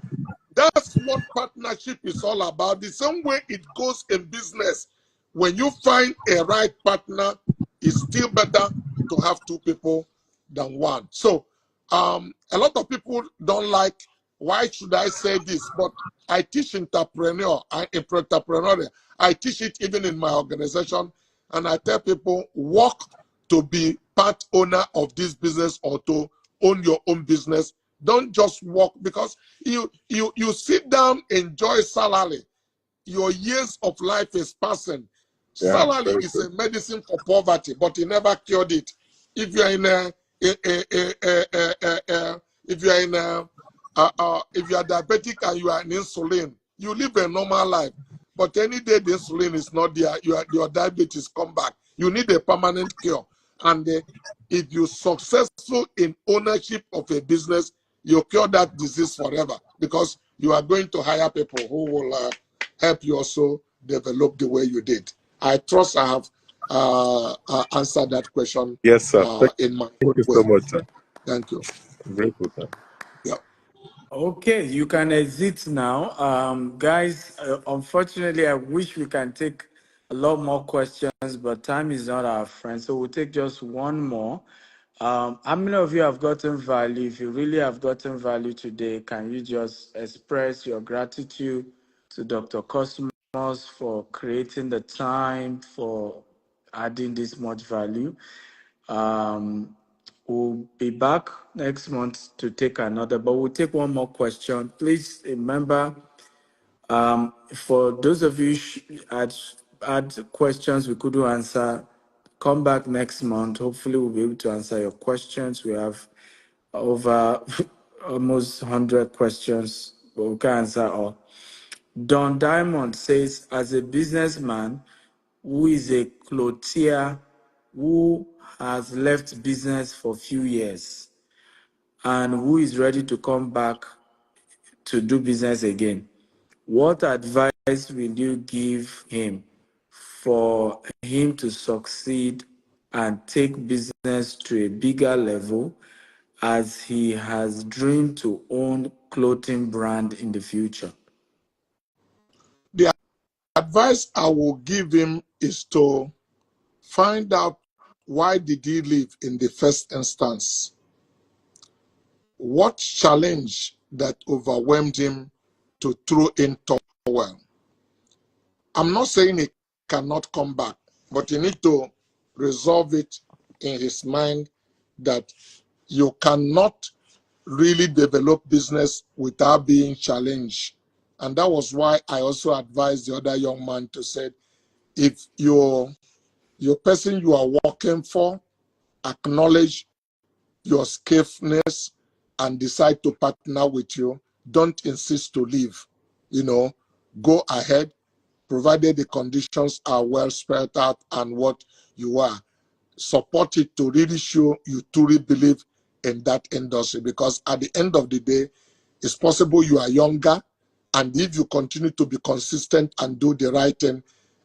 that's what partnership is all about. The same way it goes in business. When you find a right partner, it's still better to have two people than one. So a lot of people don't like, why should I say this? But I teach entrepreneurial. I teach it even in my organization. And I tell people, work to be part owner of this business or to own your own business. Don't just work, because you sit down, enjoy salary. Your years of life is passing. Yeah, Salary is a medicine for poverty, but it never cured it. If you are in if you are diabetic and you are on insulin, you live a normal life. But any day the insulin is not there, your diabetes come back. You need a permanent cure. And if you're successful in ownership of a business, you cure that disease forever, because you are going to hire people who will help you also develop the way you did. I trust I have answered that question. Yes, sir. In my Thank you way. so much, sir. Thank you. Grateful, sir. Yeah. Okay, you can exit now. Guys, unfortunately, I wish we can take a lot more questions, but time is not our friend. So we'll take just one more. How many of you have gotten value? If you really have gotten value today, can you just express your gratitude to Dr. Cosmos for creating the time, for adding this much value? We'll be back next month to take another, but we'll take one more question. Please remember, for those of you had questions we couldn't answer, come back next month. Hopefully, we'll be able to answer your questions. We have over almost 100 questions, but we can't answer all. Don Diamond says, as a businessman who is a clothier who has left business for a few years and who is ready to come back to do business again, what advice will you give him for him to succeed and take business to a bigger level, as he has dreamed to own clothing brand in the future? The advice I will give him is to find out, why did he leave in the first instance? What challenge that overwhelmed him to throw in towel? I'm not saying he cannot come back, but you need to resolve it in his mind that you cannot really develop business without being challenged. And that was why I also advised the other young man to say, if your person you are working for acknowledge your skillfulness and decide to partner with you, don't insist to leave. Go ahead, provided the conditions are well spelled out and what you are. Support it to really show you truly believe in that industry, because at the end of the day, It's possible you are younger, and if you continue to be consistent and do the right thing,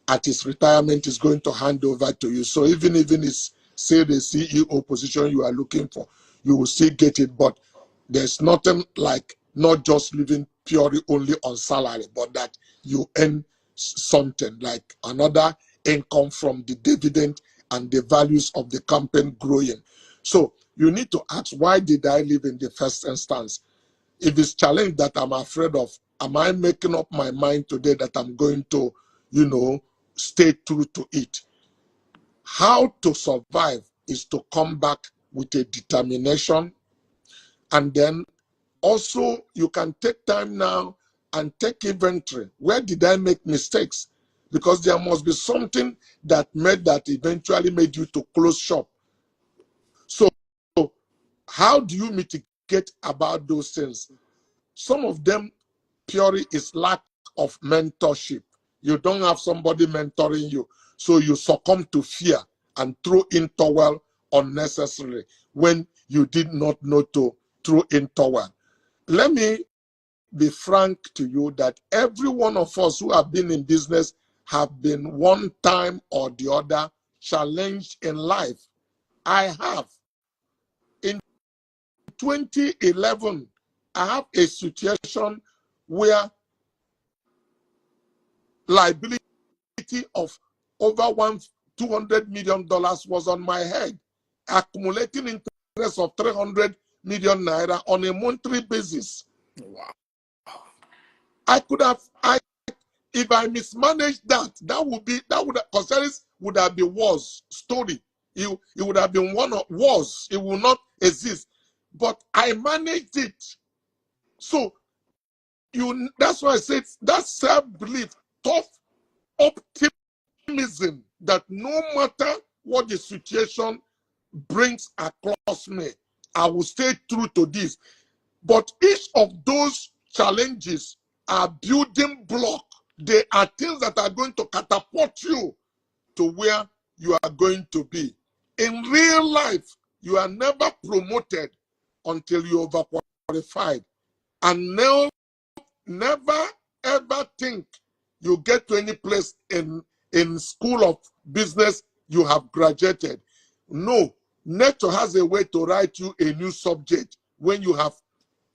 at his retirement, is going to hand over to you. So even it's, say, the CEO position you are looking for, you will still get it. But there's nothing like not just living purely only on salary, but that you earn something like another income from the dividend and the values of the company growing. So you need to ask, why did I live in the first instance? If it's challenge that I'm afraid of, am I making up my mind today that I'm going to, stay true to it? How to survive is to come back with a determination, and then also you can take time now and take inventory. Where did I make mistakes? Because there must be something that eventually made you to close shop. So how do you mitigate about those things? Some of them purely is lack of mentorship. You don't have somebody mentoring you, so you succumb to fear and throw in towel unnecessarily when you did not know to throw in towel. Let me be frank to you that every one of us who have been in business have been one time or the other challenged in life. I have. In 2011, I have a situation where liability of over $200 million was on my head, accumulating interest of 300 million naira on a monthly basis. Wow. I could have, if I mismanaged that, Concerns would have been worse story. It would have been one of worse. It will not exist. But I managed it. So that's why I said that self-belief, tough optimism that no matter what the situation brings across me, I will stay true to this. But each of those challenges are building block. They are things that are going to catapult you to where you are going to be. In real life, you are never promoted until you overqualified. And never ever think you get to any place in school of business you have graduated. No, nature has a way to write you a new subject when you have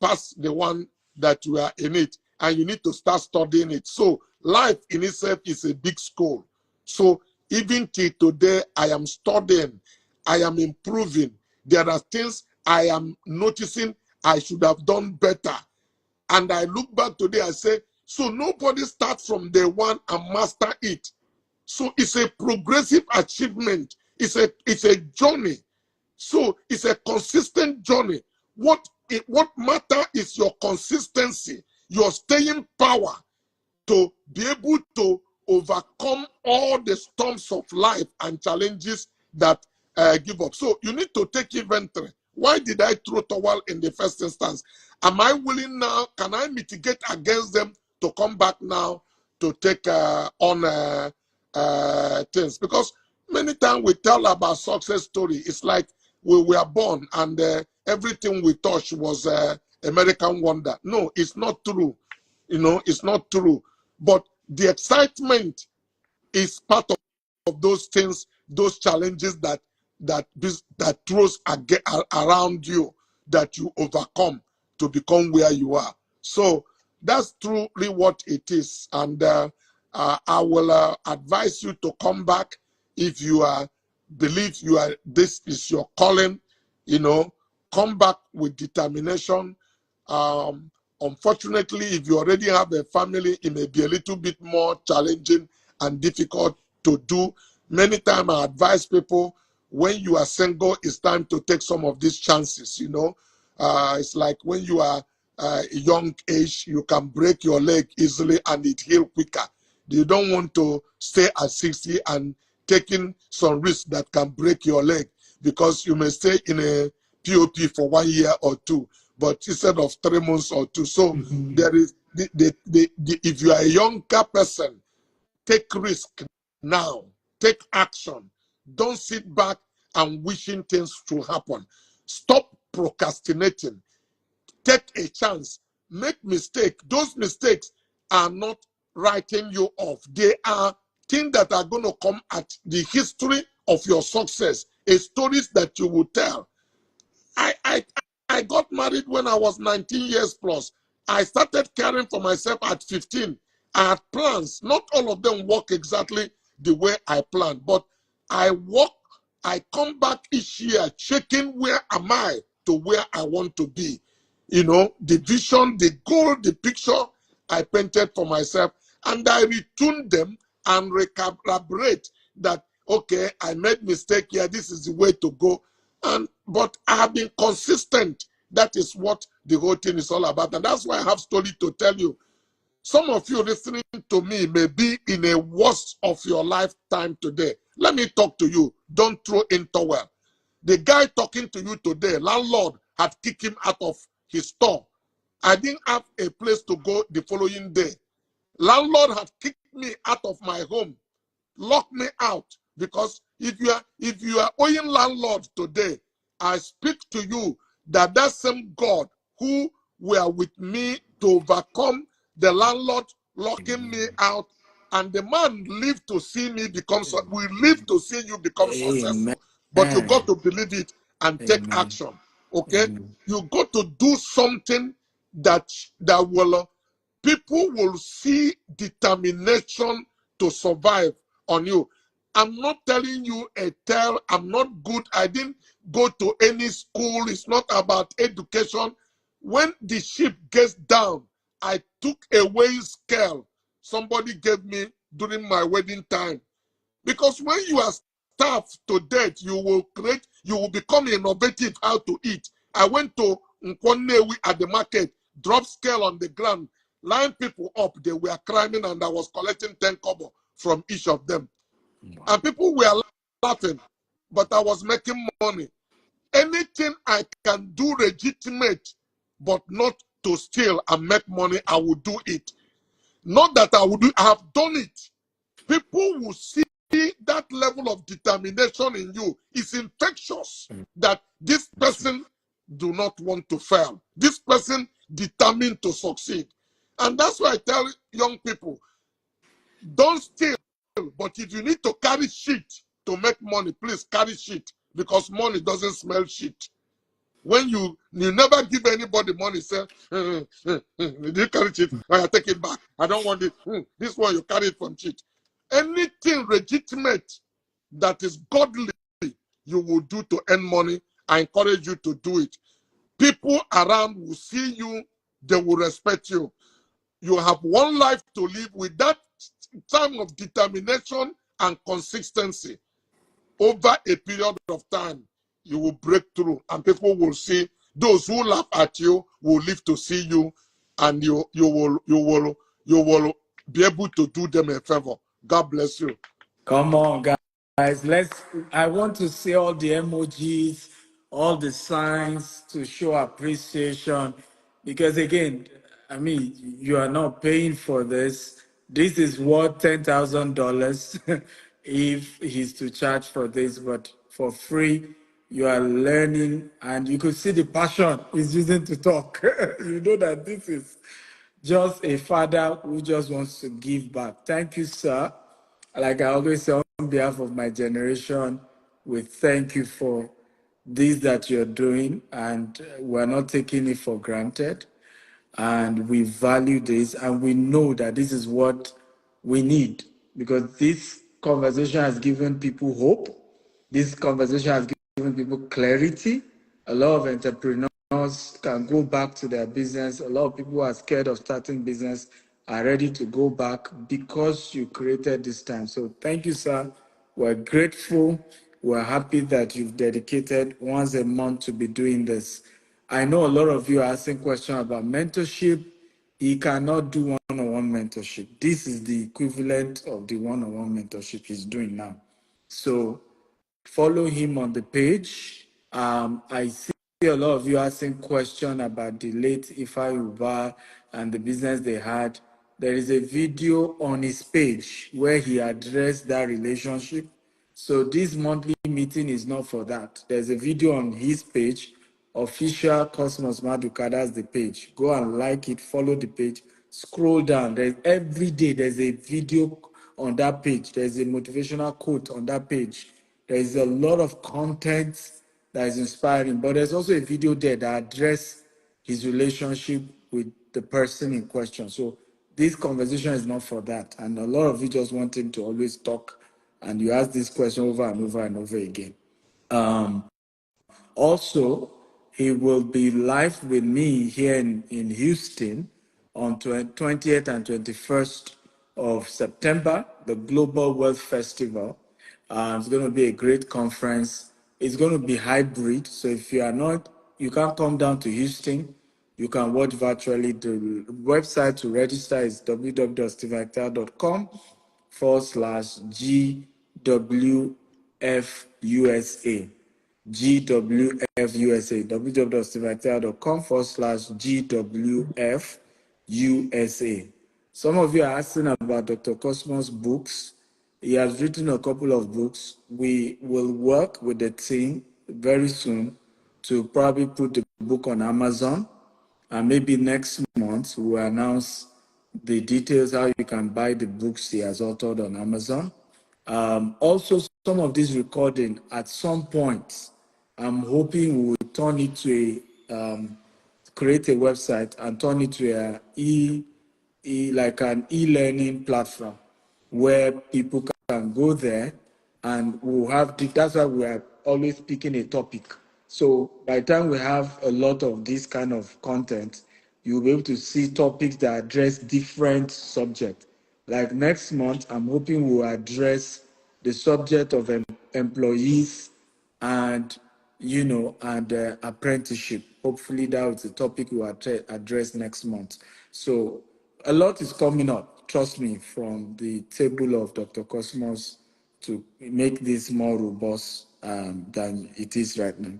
passed the one that you are in it, and you need to start studying it. So life in itself is a big school. So even till today, I am studying, I am improving. There are things I am noticing I should have done better. And I look back today, I say, so nobody starts from day one and master it. So it's a progressive achievement. It's a journey. So it's a consistent journey. What matter is your consistency, your staying power to be able to overcome all the storms of life and challenges that give up. So you need to take inventory. Why did I throw towel in the first instance? Am I willing now? Can I mitigate against them to come back now to take on things? Because many times we tell about success story. It's like we were born and everything we touch was American wonder. No, it's not true. It's not true. But the excitement is part of those things, those challenges that throws around you, that you overcome to become where you are. So that's truly what it is. And I will advise you to come back if you believe this is your calling. Come back with determination. Unfortunately, if you already have a family, it may be a little bit more challenging and difficult to do. Many times I advise people, when you are single, it's time to take some of these chances. It's like when you are a young age, you can break your leg easily and it heals quicker. You don't want to stay at 60 and taking some risks that can break your leg, because you may stay in a POP for 1 year or two, but instead of 3 months or two. So there is if you are a younger person, take risk now, take action. Don't sit back and wishing things to happen. Stop procrastinating. Take a chance. make mistake, those mistakes are not writing you off. They are things that are going to come at the history of your success, a stories that you will tell. I got married when I was 19 years plus. I started caring for myself at 15. I had plans. Not all of them work exactly the way I planned, but I work, I come back each year checking where am I to where I want to be. You know, the vision, the goal, the picture I painted for myself, and I retune them and recalibrate that, okay, I made mistake here, this is the way to go. But I have been consistent. That is what the whole thing is all about. And that's why I have story to tell you. Some of you listening to me may be in a worst of your lifetime today. Let me talk to you. Don't throw in towel. The guy talking to you today, landlord had kicked him out of his store. I didn't have a place to go the following day. Landlord had kicked me out of my home, locked me out. Because if you are owing landlord today, I speak to you that same God who were with me to overcome the landlord locking me out, and the man lived to see me become, we live to see you become Amen. successful. But you got to believe it and take Amen. action. Okay? Amen. You got to do something that will people will see determination to survive on you. I'm not telling you a tale. I'm not good. I didn't go to any school. It's not about education. When the ship gets down, I took a weighing scale somebody gave me during my wedding time. Because when you are starved to death, you will become innovative how to eat. I went to Nkwonewi at the market, drop scale on the ground, line people up. They were climbing, and I was collecting 10 kobo from each of them. Wow. And people were laughing, but I was making money. Anything I can do legitimate, but not to steal and make money, I will do it. Not that I will do, I have done it. People will see that level of determination in you. It's infectious that this person do not want to fail. This person determined to succeed. And that's why I tell young people, don't steal, but if you need to carry shit to make money, please carry shit, because money doesn't smell shit. When you never give anybody money, say, did you carry shit? I take it back. I don't want it. This one you carry it from shit. Anything legitimate that is godly, you will do to earn money. I encourage you to do it. People around will see you, they will respect you. You have one life to live. With that time of determination and consistency, over a period of time, you will break through, and people will see. Those who laugh at you will live to see you, and you will be able to do them a favor. God bless you. Come on, guys. I want to see all the emojis, all the signs to show appreciation. Because again, I mean, you are not paying for this. This is worth $10,000 if he's to charge for this, but for free, you are learning, and you could see the passion he's using to talk. You know that this is just a father who just wants to give back. Thank you, sir. Like I always say, on behalf of my generation, we thank you for this that you're doing, and we're not taking it for granted. And we value this, and we know that this is what we need, because this conversation has given people hope. This conversation has given people clarity. A lot of entrepreneurs can go back to their business. A lot of people who are scared of starting business are ready to go back because you created this time. So thank you, sir. We're grateful. We're happy that you've dedicated once a month to be doing this. I know a lot of you are asking questions about mentorship. He cannot do one-on-one mentorship. This is the equivalent of the one-on-one mentorship he's doing now. So follow him on the page. I see a lot of you asking questions about the late Ifa Uba and the business they had. There is a video on his page where he addressed that relationship. So this monthly meeting is not for that. There's a video on his page official Cosmos Maduka, that's the page. Go and like it, follow the page, scroll down. Every day there's a video on that page. There's a motivational quote on that page. There's a lot of content that is inspiring, but there's also a video there that address his relationship with the person in question. So this conversation is not for that. And a lot of you just want him to always talk, and you ask this question over and over and over again. Also, he will be live with me here in Houston on 20th and 21st of September, the Global Wealth Festival. It's going to be a great conference. It's going to be hybrid. So if you are not, you can't come down to Houston, you can watch virtually. The website to register is www.stevector.com/GWFUSA. GWFUSA, www.stevactel.com/GWFUSA. Some of you are asking about Dr. Cosmos' books. He has written a couple of books. We will work with the team very soon to probably put the book on Amazon. And maybe next month we'll announce the details how you can buy the books he has authored on Amazon. Also, some of this recording at some point, I'm hoping we will turn it to create a website and turn it to like an e-learning platform where people can go there and we'll have, that's why we are always picking a topic. So by the time we have a lot of this kind of content, you'll be able to see topics that address different subjects. Like next month, I'm hoping we'll address the subject of employees and apprenticeship. Hopefully that was the topic we'll address next month. So a lot is coming up, trust me, from the table of Dr. Cosmos to make this more robust than it is right now.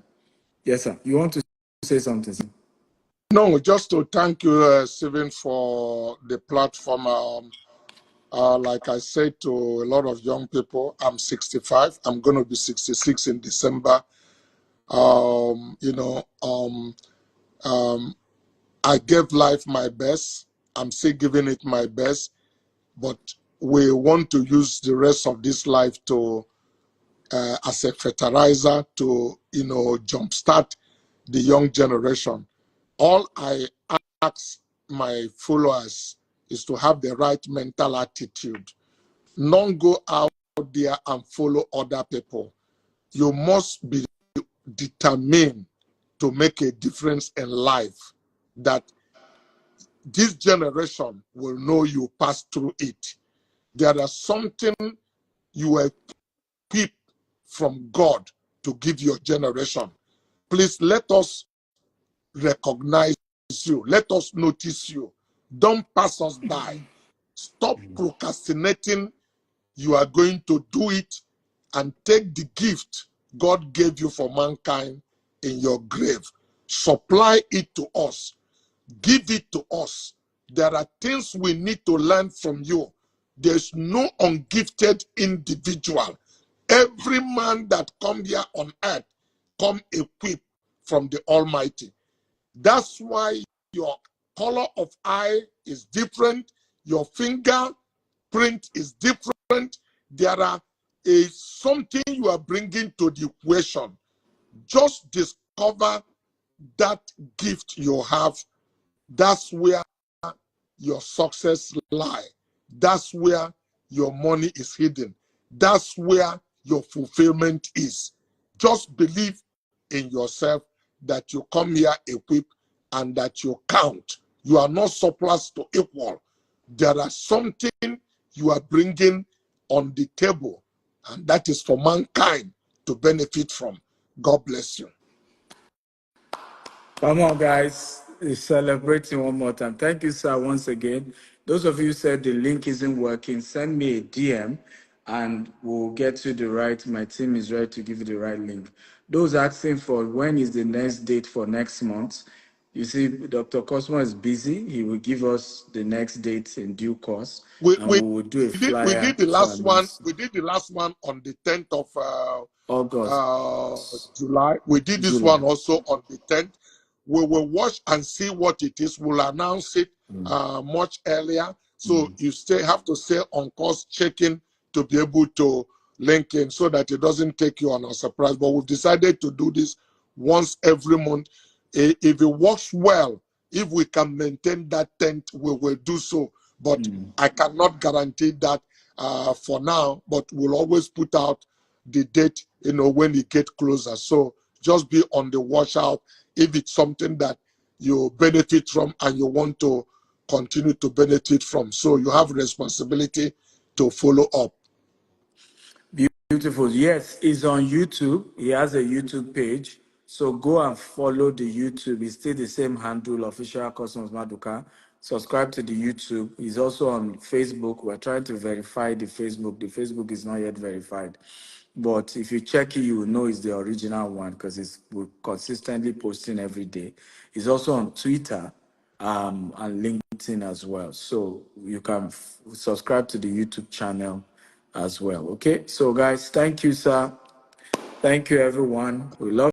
Yes, sir. You want to say something, sir? No, just to thank you, Stephen, for the platform. Like I said to a lot of young people, I'm 65. I'm going to be 66 in December. I gave life my best. I'm still giving it my best, but we want to use the rest of this life to, as a fertilizer to, jumpstart the young generation. All I ask my followers is to have the right mental attitude. Not go out there and follow other people. You must be determined to make a difference in life, that this generation will know you passed through it. There is something you equipped from God to give your generation. Please let us recognize you. Let us notice you. Don't pass us by. Stop procrastinating. You are going to do it, and take the gift God gave you for mankind in your grave. Supply it to us. Give it to us. There are things we need to learn from you. There's no ungifted individual. Every man that come here on earth come equipped from the Almighty. That's why your color of eye is different. Your fingerprint is different. There is something you are bringing to the equation. Just discover that gift you have. That's where your success lie. That's where your money is hidden. That's where your fulfillment is. Just believe in yourself, that you come here equipped and that you count. You are not surplus to equal. There is something you are bringing on the table, and that is for mankind to benefit from. God bless you. Come on, guys. We're celebrating one more time. Thank you, sir, once again. Those of you who said the link isn't working, send me a DM and we'll get you the right. My team is ready to give you the right link. Those asking for when is the next date for next month, You see, Dr. Cosmo is busy. He will give us the next date in due course, We, and we we will do a we flyer did the to last one. announce We did the last one on the 10th of August, July. We did this July. one also on the 10th. We will watch and see what it is. We'll announce it much earlier. So you have to stay on course checking to be able to link in so that it doesn't take you on a surprise. But we've decided to do this once every month. If it works well, if we can maintain that 10th, we will do so. But I cannot guarantee that for now, but we'll always put out the date, when it gets closer. So just be on the watch out if it's something that you benefit from and you want to continue to benefit from. So you have responsibility to follow up. Beautiful. Yes, he's on YouTube. He has a YouTube page. So go and follow the YouTube. It's still the same handle, Official Customs Maduka. Subscribe to the YouTube. He's also on Facebook. We're trying to verify the Facebook. The Facebook is not yet verified. But if you check it, you will know it's the original one because we're consistently posting every day. He's also on Twitter and LinkedIn as well. So you can subscribe to the YouTube channel as well. Okay, so guys, thank you, sir. Thank you, everyone. We love